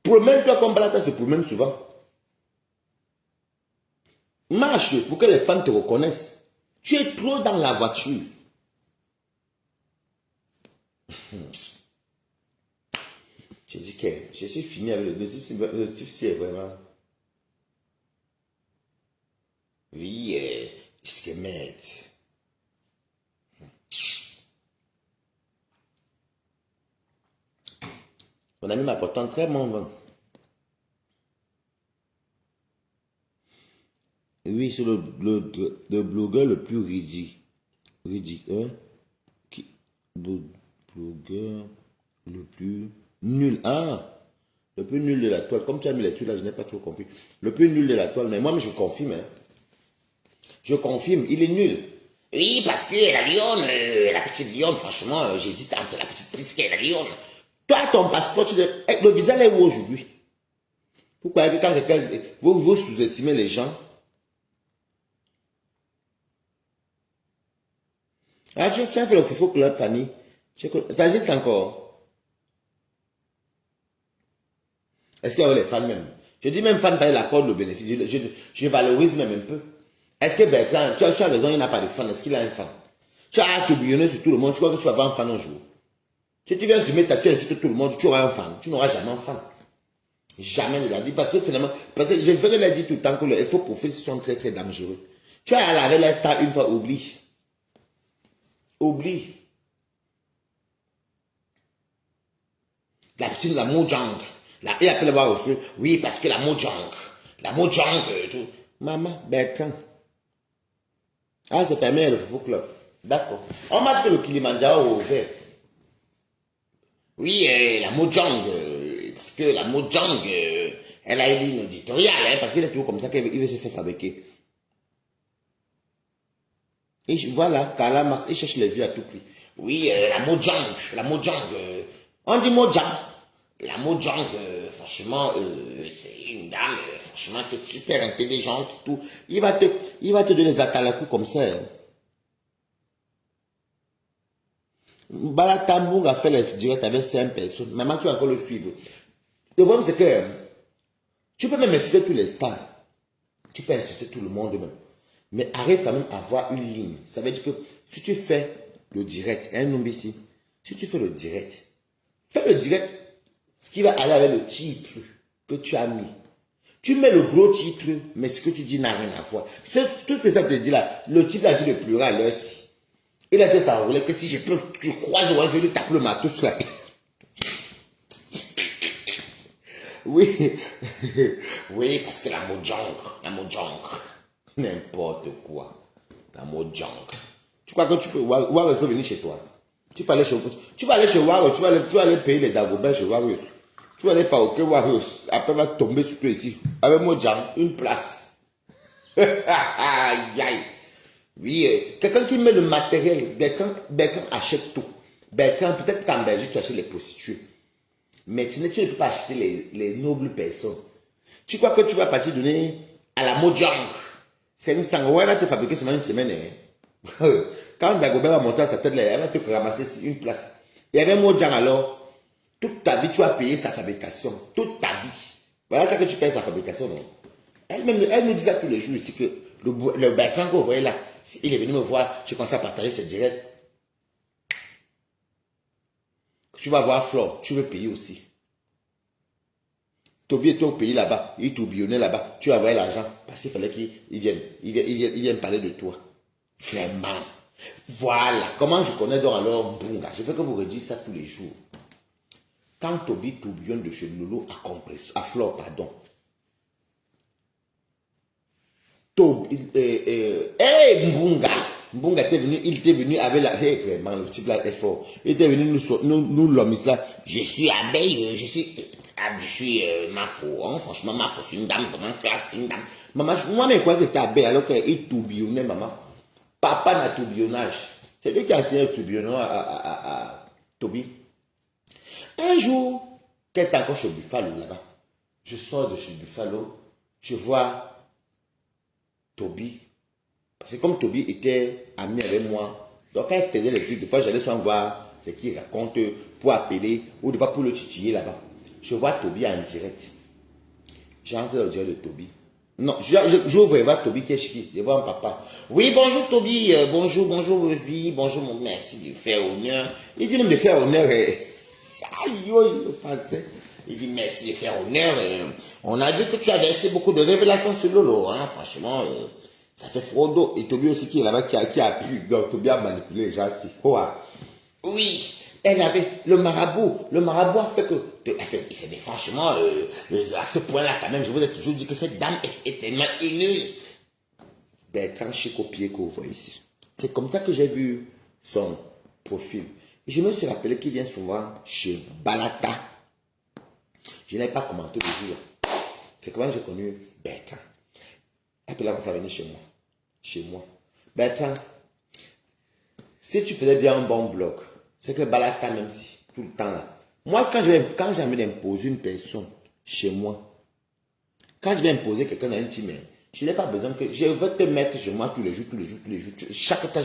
Promène-toi comme Balata se promène souvent. Marche pour que les femmes te reconnaissent. Tu es trop dans la voiture. J'ai dit que je suis fini avec le type, c'est vraiment. Oui, ce que merde. Mon ami m'apporte un très bon vin. Oui, c'est le blogueur le plus ridicule. Ridicule. Le blogueur le plus nul. Ah! Le plus nul de la toile. Comme tu as mis les tuiles là, je n'ai pas trop compris. Le plus nul de la toile. Mais moi, je confirme. Hein. Je confirme, il est nul. Oui, parce que la lionne, la petite lionne, franchement, j'hésite entre la petite Prisca et la lionne. Toi, ton passeport, le visa est où aujourd'hui? Pourquoi quand vous sous-estimez les gens? Ah, tu as fait le Fofo Club, Fanny. Ça existe encore. Est-ce qu'il y a les fans même? Je dis même fan, il accorde le bénéfice. Je valorise même un peu. Est-ce que Bertrand, tu as raison, il n'a pas de fan. Est-ce qu'il a un fan? Tu as tourbillonné sur tout le monde. Tu crois que tu vas avoir un fan un jour? Si tu viens se mettre à tu insultes tout le monde, tu auras un fan. Tu n'auras jamais un fan. Jamais de la vie. Parce que finalement, parce que je vais le dire tout le temps que les faux profils sont très très dangereux. Tu as lavé la star une fois, oublie. Oublie. La petite, la Mojang. Il appelle voir au feu. Oui, parce que la Mojang. La Mojang, tout. Maman, Bertrand. Ah, c'est fermé le Fofo Club. D'accord. On m'a dit que le Kilimanjaro est ouvert. Oui, la Mojang. Parce que la Mojang, elle a une ligne éditoriale, hein, parce qu'il est toujours comme ça qu'il veut se faire fabriquer. Et voilà, Carla Marx, il cherche les vues à tout prix. Oui, la Mojang. On dit Mojang. La Mojang, franchement, c'est une dame, franchement, qui est super intelligente, tout. Il va te donner des atalakou comme ça. Hein. Balata Mbunga a fait les directs avec 5 personnes. Maman, tu vas encore le suivre. Le problème, c'est que tu peux même insulter tous les stars. Tu peux insulter tout le monde même. Mais arrive quand même à avoir une ligne. Ça veut dire que si tu fais le direct, un nombre ici, si tu fais le direct, fais le direct, ce qui va aller avec le titre que tu as mis. Tu mets le gros titre, mais ce que tu dis n'a rien à voir. Tout ce que ça te dit là, le titre a dit de pleurer à l'heure. Il a dit ça roulait que si je peux, tu crois, je vais lui taper le marteau sur la tête. Oui, oui, parce que la Mojang, n'importe quoi, la Mojang. Tu crois que tu peux, Warriors peut venir chez toi. Tu peux aller chez Warriors, tu vas aller payer les Dagobert chez Warriors. Tu vas aller faire OK Warriors, après va tomber sur toi ici. Avec Mojang, une place. Aïe, aïe. Oui, quelqu'un qui met le matériel, Bertrand achète tout. Bertrand, peut-être qu'en Belgique, tu achètes les prostituées. Mais tu ne peux pas acheter les nobles personnes. Tu crois que tu vas partir donner à la Mojang 500 euros, elle va te fabriquer seulement une semaine. Hein. Quand Dagobert va monter à sa tête, elle va te ramasser une place. Et avec Mojang alors, toute ta vie, tu vas payer sa fabrication. Toute ta vie. Voilà ça que tu payes sa fabrication. Non? Elle me dit ça tous les jours ici que le Bertrand que vous voyez là, il est venu me voir, je commence à partager ses directs. Tu vas voir Flore, tu veux payer aussi. Toby était au pays là-bas, il tourbillonnait là-bas, tu as envoyé l'argent parce qu'il fallait qu'il vienne parler de toi. Vraiment. Voilà. Comment je connais donc alors Mbunga? Je fais que vous redites ça tous les jours. Quand Toby tourbillonne de chez Lolo à Flore, pardon. Mbunga. Mbunga était venu, il était venu avec la... Hey, vraiment, le type là est fort. Il était venu nous l'homme là. Je suis abeille, je suis Mafo. Hein, franchement, Mafo, c'est une dame vraiment classe, une dame. Maman, moi-même, je crois que tu es abeille alors qu'il tourbillonnait, maman. Papa n'a tourbillonnage. C'est lui qui a enseigné le tourbillonnage à Toby. Un jour, qu'elle est encore chez Buffalo là-bas. Je sors de chez Buffalo, je vois Toby. Parce que comme Toby était ami avec moi, donc quand elle faisait les trucs, des fois j'allais souvent voir ce qu'il raconte pour appeler ou des fois pour le titiller là-bas. Je vois Toby en direct. J'entre dans le direct de Toby. Non, j'ouvre et vois Toby qui est chiqué. Je vois mon papa. Oui, bonjour Toby, bonjour, oui, bonjour, merci de faire honneur. Il dit même de faire honneur. Aïe, le français. Il dit merci de faire honneur. On a vu que tu as versé beaucoup de révélations sur Lolo. Hein, franchement, ça fait Frodo. Et Toby aussi qui est là-bas qui a pu. Donc Toby a manipulé les gens aussi. Oui, elle avait le marabout. Le marabout a fait que. Il fait mais franchement, à ce point-là, quand même, je vous ai toujours dit que cette dame est tellement haineuse. Bertrand Chicopier que vous voyez ici. C'est comme ça que j'ai vu son profil. Et je me suis rappelé qu'il vient souvent chez Balata. Je n'ai pas commenté le jour. C'est comment j'ai connu Bertrand. Après là, ça venir chez moi. Chez moi. Bertrand, si tu faisais bien un bon blog, c'est que Balata, même si, tout le temps là. Moi, quand j'ai envie d'imposer une personne chez moi, quand je vais imposer quelqu'un dans un team, je n'ai pas besoin que je veux te mettre chez moi tous les jours, chaque temps.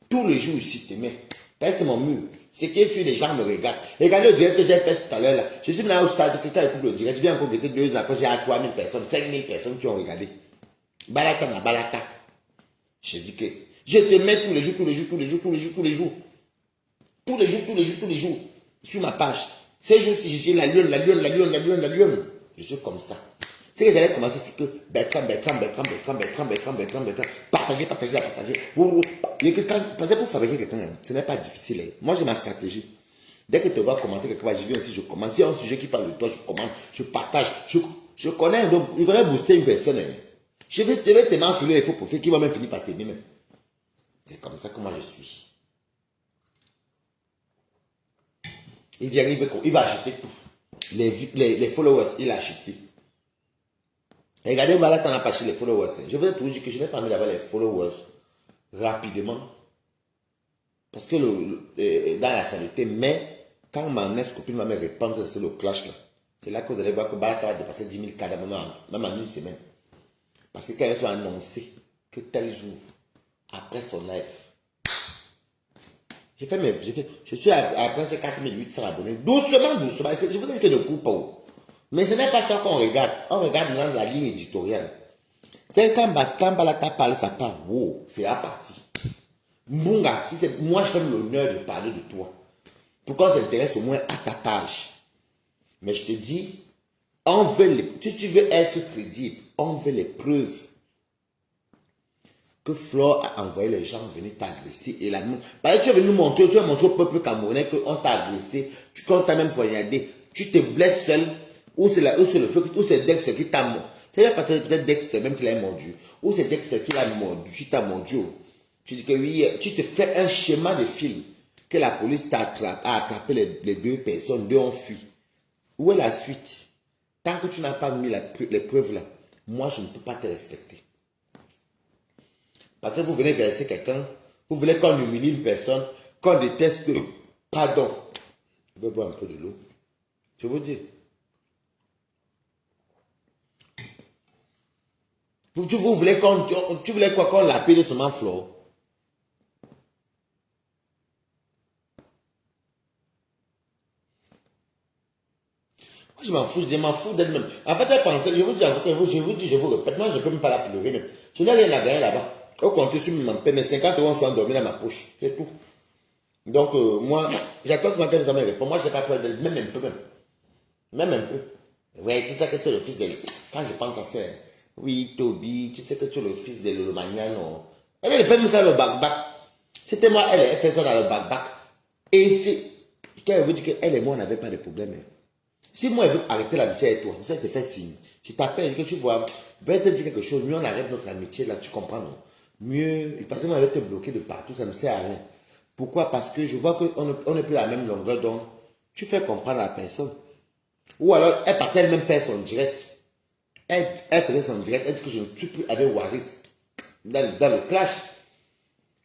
Tous les jours ici, tu te mets. C'est mon mur. C'est que si les gens me regardent. Regardez le direct que j'ai fait tout à l'heure là. Je suis maintenant au stade, quelqu'un écoute le direct. Je viens encore d'été 2 ans après, j'ai à 3000 personnes, 5000 personnes qui ont regardé. Balata na balata. Je dis que je te mets tous les jours. Sur ma page. Ces jours-ci, je suis la lionne. Je suis comme ça. Ce que j'allais commencer, c'est que Bertrand. Partager. Parce que pour fabriquer quelqu'un, ce n'est pas difficile. Moi, j'ai ma stratégie. Dès que tu vas commenter quelque part, je viens aussi, je commence. Si y a un sujet qui parle de toi, je commente, je partage. Je connais, donc il va booster une personne. Je vais te m'enfiler les faux profils qui vont même finir par t'aimer même. C'est comme ça que moi je suis. Il vient, il va acheter tout. Les followers, il a acheté. Regardez, voilà, quand on a passé les followers. Je vous ai toujours dit que je n'ai pas envie d'avoir les followers rapidement. Parce que dans la santé, mais quand ma ex-copine va me répondre que c'est le clash là, c'est là que vous allez voir que Baraka va dépasser 10 000 cas même en une semaine. Parce que quand elle va annoncer que tel jour, après son live, je suis à presque 4800 abonnés. Doucement, doucement. Je vous dis que ne coupe pas. Mais ce n'est pas ça qu'on regarde. On regarde maintenant la ligne éditoriale. Quand Balata parle, ça parle. Wow, c'est la partie. Munga, si c'est moi, je fais l'honneur de parler de toi. Pourquoi on s'intéresse au moins à ta page? Mais je te dis, si tu veux être crédible, on veut les preuves que Flore a envoyé les gens venir t'agresser. Et la parce que tu es venu montrer, tu as montré au peuple camerounais qu'on t'a agressé, qu'on t'a même poignardé, tu te blesses seul, ou c'est le feu, ou c'est Dexter qui t'a mordu. C'est peut-être Dexter même qui l'a mordu, ou c'est Dexter qui l'a mordu, qui t'a mordu. Tu dis que oui, tu te fais un schéma de film, que la police a attrapé les deux personnes, deux ont fui. Où est la suite? Tant que tu n'as pas mis les preuves là, moi je ne peux pas te respecter. Parce que vous venez verser quelqu'un, vous voulez qu'on humilie une personne, qu'on déteste. Pardon. Je vais boire un peu de l'eau. Je vous dis. Vous voulez tu voulais quoi qu'on l'appelle seulement Flore? Moi, je m'en fous d'elle-même. En fait, elle pensait, je vous dis, je vous répète, moi, je ne peux même pas la pleurer même. Je n'ai rien à gagner là-bas. Au compte sur mon paix, mes 50 € sont endormis dans ma poche. C'est tout. Donc, moi, j'attends seulement qu'elle me réponde. Moi, je n'ai pas peur d'elle, même un peu même. Même un peu. Ouais, tu sais que tu es le fils d'elle. Quand je pense à ça, oui, Toby, tu sais que tu es le fils de Lolomania, non. Elle fait même ça dans le back-back. C'était moi, elle fait ça dans le back-back. Et c'est, quand elle veut dire qu'elle et moi, on n'avait pas de problème. Si moi, elle veut arrêter l'amitié avec toi, ça te fait signe. Je t'appelle, que tu vois, je vais te dire quelque chose, mieux on arrête notre amitié là, tu comprends, non? Mieux, parce que moi, elle va te bloquer de partout, ça ne sert à rien. Pourquoi? Parce que je vois qu'on n'est plus à la même longueur, donc tu fais comprendre à la personne. Ou alors, elle partait elle-même faire son direct. Elle faisait son direct, elle dit que je ne suis plus avec Waris dans le clash.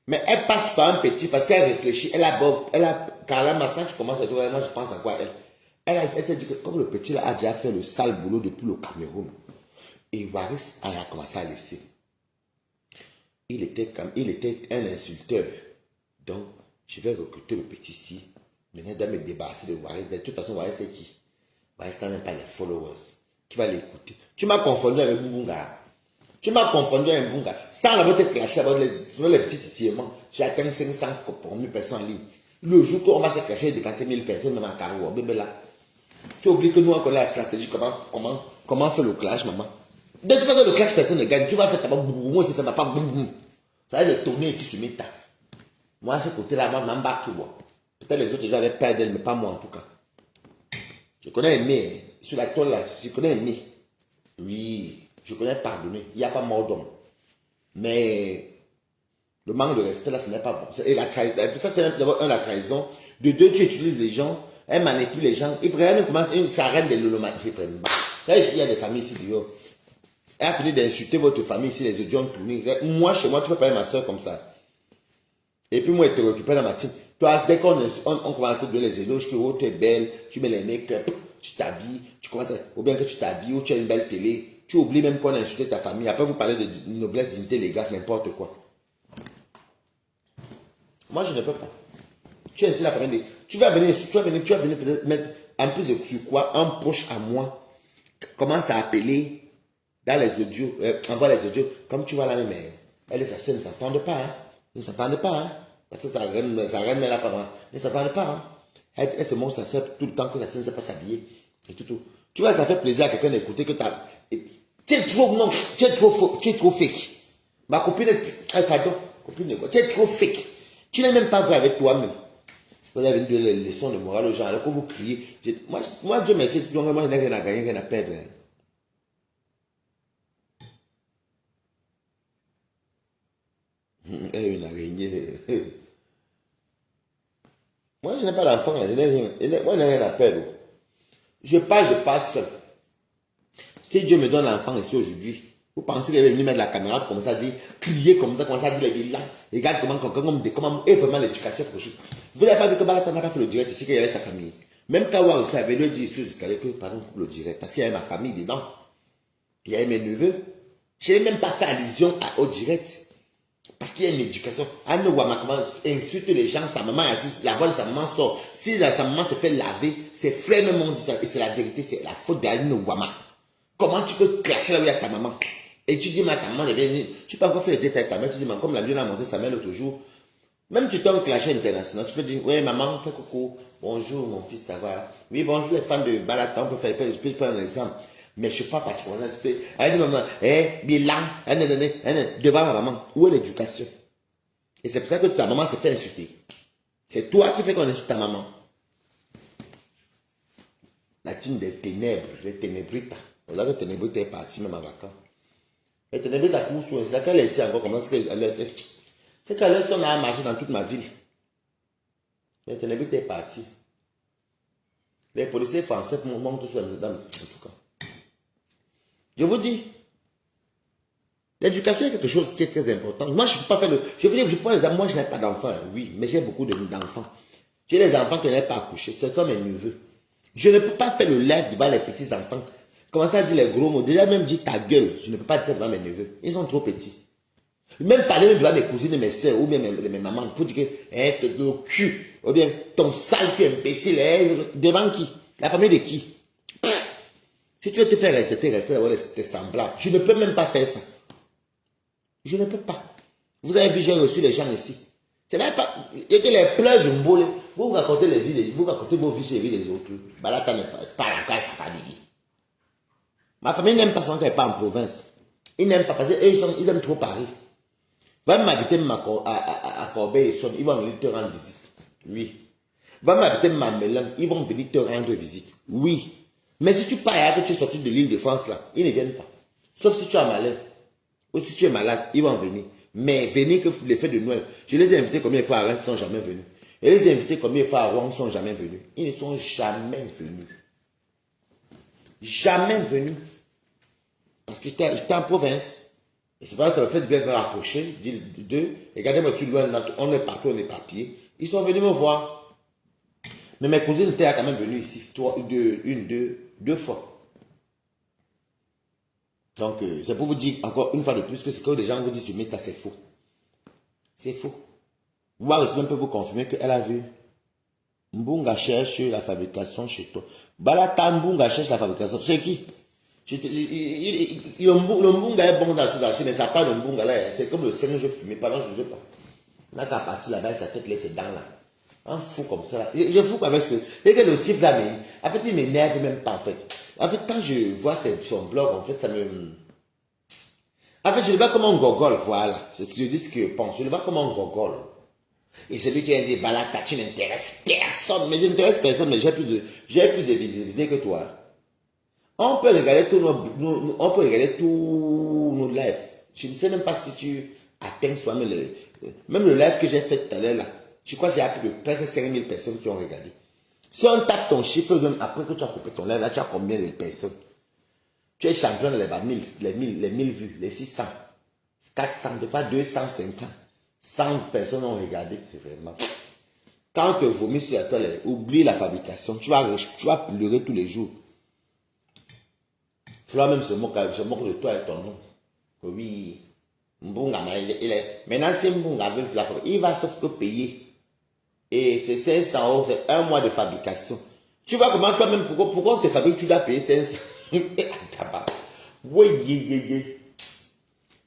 Mais elle passe par un petit parce qu'elle réfléchit, Carla Massin, tu commences à dire, moi je pense à quoi elle. Elle s'est dit que comme le petit là a déjà fait le sale boulot depuis le Cameroun, et Waris a commencé à laisser. Il était un insulteur. Donc, je vais recruter le petit ici. Maintenant, il doit me débarrasser de Waris. De toute façon, Waris c'est qui? Waris n'a même pas les followers. Qui va l'écouter? Tu m'as confondu avec Mbunga. Tu m'as confondu avec Mbunga. Sans l'avoir été clashé avec les petits titillements, j'ai atteint 500 pour 1000 personnes en ligne. Le jour où on va se clasher et dépasser 1000 personnes, même en carreau, bébé là. Tu oublies que nous, on connaît la stratégie, comment faire le clash, maman. De toute façon, le clash, personne ne gagne. Tu vas faire ta boum boum, moi, c'est fait ma pas boum boum. Ça va être tourner ici sur mes tas. Moi, à ce côté-là, moi, je m'en bats tout. Peut-être les autres, ils avaient peur d'elle, mais pas moi, en tout cas. Je connais aimer. Sur la toile, là, je connais aimer. Oui, je connais pardonner. Il n'y a pas mort d'homme. Mais le manque de respect, là, ce n'est pas bon. Et la trahison, ça, c'est d'abord la trahison. De deux, tu utilises les gens. Elle manipule les gens. Il vraiment commence, ça arrête de l'olomanie. Il y a des familles ici, dehors. Elle a fini d'insulter votre famille ici, les audios ont tourné. Moi, chez moi, tu peux parler à ma soeur comme ça. Et puis moi, elle te récupère dans ma team. Toi, dès qu'on commence à te donner les éloges, que oh, tu es belle, tu mets les make-up, tu t'habilles, ou bien que tu t'habilles, ou tu as une belle télé, tu oublies même qu'on a insulté ta famille. Après, vous parlez de noblesse, dignité, les gars, n'importe quoi. Moi, je ne peux pas. Tu es ici la famille. Tu vas venir peut-être mettre, en plus de sur quoi, un proche à moi commence à appeler dans les audios, envoie les audios, comme tu vois là, mais elle et sa sœur ne s'entendent pas, hein. Ils ne s'entendent pas, hein. Parce que ça reine mais là, pas ils ne s'entendent pas, hein. Elle se montre sa sœur tout le temps que la sœur ne sait pas s'habiller. Et tout. Tu vois, ça fait plaisir à quelqu'un d'écouter que tu as. Tu es trop, non, tu es trop faux, tu es trop fake. Ma copine, pardon, copine, tu es trop fake. Tu n'es même pas vrai avec toi-même. Vous avez donné des leçons de morale aux gens, alors que vous criez. Moi, Dieu merci, moi, je n'ai rien à gagner, rien à perdre. Une araignée. Moi, je n'ai pas d'enfant, je n'ai rien. Moi, je n'ai rien à perdre. Je passe seul. Si Dieu me donne l'enfant ici aujourd'hui, Vous pensez qu'il est venu mettre la caméra pour commencer à dire, crier comme ça, commencer à dire les bilans. Regarde comment est vraiment l'éducation prochaine. Vous n'avez pas vu que Balatana a fait le direct ici, qu'il y avait sa famille. Même Kawa aussi avait lui dit sur les escaliers que, pardon, pour le direct, parce qu'il y avait ma famille dedans. Il y avait mes neveux. Je n'ai même pas fait allusion au direct. Parce qu'il y a une éducation. Anne Ouama, comment insulte les gens, sa maman est assise, la voix de sa maman sort. Si sa maman se fait laver, ses frères même ont dit ça, et c'est la vérité, c'est la faute d'Anne Ouama. Comment tu peux clasher là où il y a ta maman? Et tu dis, ma ta maman est venue. Tu peux encore faire le direct avec ta mère, tu dis, comme la lune a montré sa mère l'autre jour. Même tu t'es clashé international, tu peux dire, ouais, maman, fais coucou, bonjour, mon fils, ça va. Oui, bonjour, les fans de Balatan, on peut faire, je peux prendre un exemple. Mais je ne suis pas particulièrement. Elle dit, maman, bilan, devant ma maman. Où est l'éducation? Et c'est pour ça que ta maman s'est fait insulter. C'est toi qui fais qu'on insulte ta maman. La team des ténèbres, les ténébritas. On a que ténébrita est parti même en vacances. Les ténébritas courent sur c'est là qu'elle essaie encore comment c'est qu'elle laisse son à marcher dans toute ma ville. Les ténébritas est parti. Les policiers français montent sur les dames, en tout cas. Je vous dis, l'éducation est quelque chose qui est très important. Moi, je ne peux pas faire le... Je veux dire, je prends les moi, je n'ai pas d'enfants, oui, mais j'ai beaucoup d'enfants. J'ai des enfants que je n'ai pas accouchés, ce sont mes neveux. Je ne peux pas faire le live devant les petits-enfants. Commencer à dire les gros mots. Déjà, même dire ta gueule, je ne peux pas dire ça devant mes neveux. Ils sont trop petits. Même parler devant mes cousines et mes soeurs, ou bien mes mamans, pour dire que, le cul, ou bien ton sale cul imbécile, devant qui? La famille de qui? Si tu veux te faire respecter d'avoir tes semblables. Je ne peux même pas faire ça. Je ne peux pas. Vous avez vu, j'ai reçu les gens ici. Ce n'est pas... Il y a que les pleurs de Mbolé. Vous racontez les vies, vous racontez vos vies sur les vies des autres. Balata n'est pas la classe sa famille. Ma famille n'aime pas son qu'elle n'est pas en province. Ils n'aiment pas parce qu'ils aiment trop Paris. Va m'habiter à Corbeil-Essonne, ils vont venir te rendre visite. Oui. Va m'habiter à Mélan, ils vont venir te rendre visite. Oui. Mais si tu pars que tu es sorti de l'île de France là, ils ne viennent pas. Sauf si tu es malade. Ou si tu es malade, ils vont venir. Mais venir que les fêtes de Noël, je les ai invités combien de fois à Rennes, ils ne sont jamais venus. Et les ai invités combien de fois à Rouen, ils ne sont jamais venus. Ils ne sont jamais venus. Jamais venus. Parce que j'étais en province. Et c'est pas que ça me fait bien me rapprocher d'eux. Regardez-moi sur loin, on est partout, on est papier. Ils sont venus me voir. Mais mes cousines étaient quand même venues ici. Deux fois. Donc, c'est pour vous dire encore une fois de plus que ce que les gens vous disent sur Meta, c'est faux. C'est faux. Waris même peut vous confirmer qu'elle a vu. Mbunga cherche la fabrication chez toi. Balata Mbunga cherche la fabrication. Chez qui? Le Mbunga est bon dans ce marché, mais ça part de Mbunga là. C'est comme le singe fumé. Pardon, je ne veux pas. Là, t'as parti là-bas, sa tête laisse ses dents là. Un fou comme ça. Je fous avec ce. Et que le type là, en fait, il m'énerve même pas en fait. En fait, quand je vois son blog, en fait, ça me... En fait, je le vois comme un gogol, voilà. C'est ce que je dis, ce que je pense. Je le vois comme un gogol. Et c'est lui qui a dit, Balata, tu n'intéresses personne. Mais je n'intéresse personne, mais j'ai plus de visibilité que toi. On peut regarder tous nos lives. Je ne sais même pas si tu atteins soi-même même le live que j'ai fait tout à l'heure là. Je crois que j'ai appris de presque 5000 personnes qui ont regardé. Si on tape ton chiffre, même après que tu as coupé ton live, là, tu as combien de personnes? Tu es champion de les 1000 vues, les 600, 400, des fois 250. 100 personnes ont regardé. C'est vraiment... Quand tu vomis sur la toile, oublie la fabrication. Tu vas pleurer tous les jours. Flora même se moque de toi et ton nom. Oui. Mbunga, maintenant si Mbunga veut la fabrication, il va sauf que payer. Et c'est 500 €, c'est un mois de fabrication. Tu vois comment toi-même, pourquoi on te fabrique, tu dois payer 500. Oui.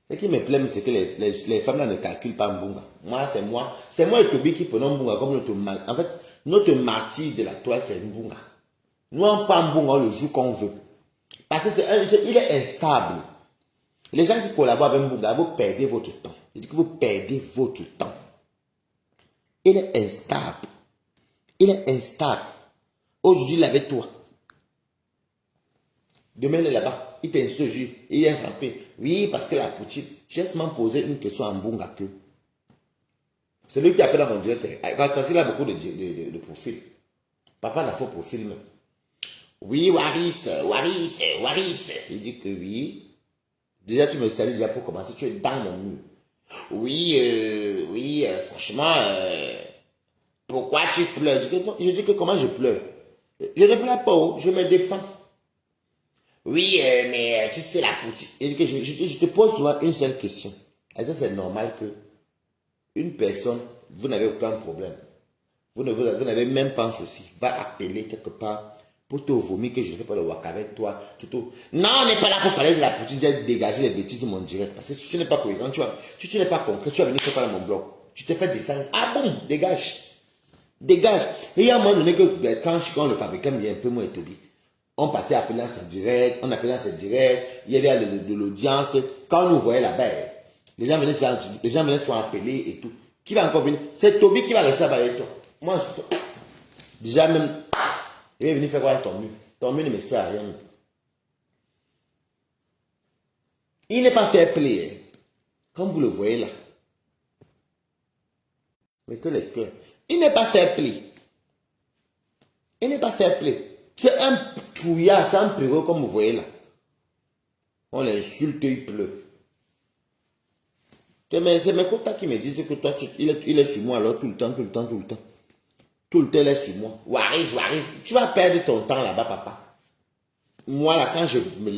Ce qui me plaît, c'est que les femmes là ne calculent pas Mbunga. C'est moi et Tobi qui prenons Mbunga comme notre mal. En fait, notre martyr de la toile, c'est Mbunga. Nous, on prend Mbunga le jour qu'on veut. Parce qu'il est instable. Les gens qui collaborent avec Mbunga, vous perdez votre temps. Je dis que vous perdez votre temps. Il est instable. Aujourd'hui, il est avec toi. Demain, il est là-bas. Il t'insulte. Il est frappé. Oui, parce que la coutume. J'ai seulement posé une question à Mbunga que. C'est lui qui appelle dans mon direct. Parce qu'il a beaucoup de profils. Papa n'a pas de profil même. Oui, Waris. Il dit que oui. Déjà, tu me salues déjà pour commencer. Tu es dans mon mur. Oui, franchement, pourquoi tu pleures? Je dis que comment je pleure? Je ne pleure pas, oh, je me défends. Oui, mais tu sais la politique. Je dis que je te pose souvent une seule question. Est-ce que c'est normal que une personne, vous n'avez aucun problème, vous n'avez même pas un souci, va appeler quelque part pour te vomir que je ne fais pas le wak avec toi, tout. Non, on n'est pas là pour parler de la politique, j'ai dégagé les bêtises de mon direct. Parce que si tu n'es pas cohérent, tu n'es pas concret, tu vas venir faire dans mon blog. Tu te fais descendre. Ah bon, dégage. Dégage. Et il y a un moment donné que quand le fabricant me dit un peu moins établi, on partait appeler en direct, on appelait en direct, il y avait de l'audience. Quand on nous voyait là-bas, les gens venaient se appeler et tout. Qui va encore venir? C'est Toby qui va rester là-bas avec toi. Moi, déjà même, il va venir faire quoi avec ton mur? Ton mur ne me sert à rien. Il n'est pas fair play. Comme vous le voyez là. Mettez les cœurs. Il n'est pas fair play. Il n'est pas fair play. C'est un trouillard, c'est un péreux comme vous voyez là. On l'insulte, il pleut. C'est mes contacts qui me disent que toi, il est sur moi alors tout le temps. Tout le temps, il est sur moi. Waris, tu vas perdre ton temps là-bas, papa. Moi là, quand je me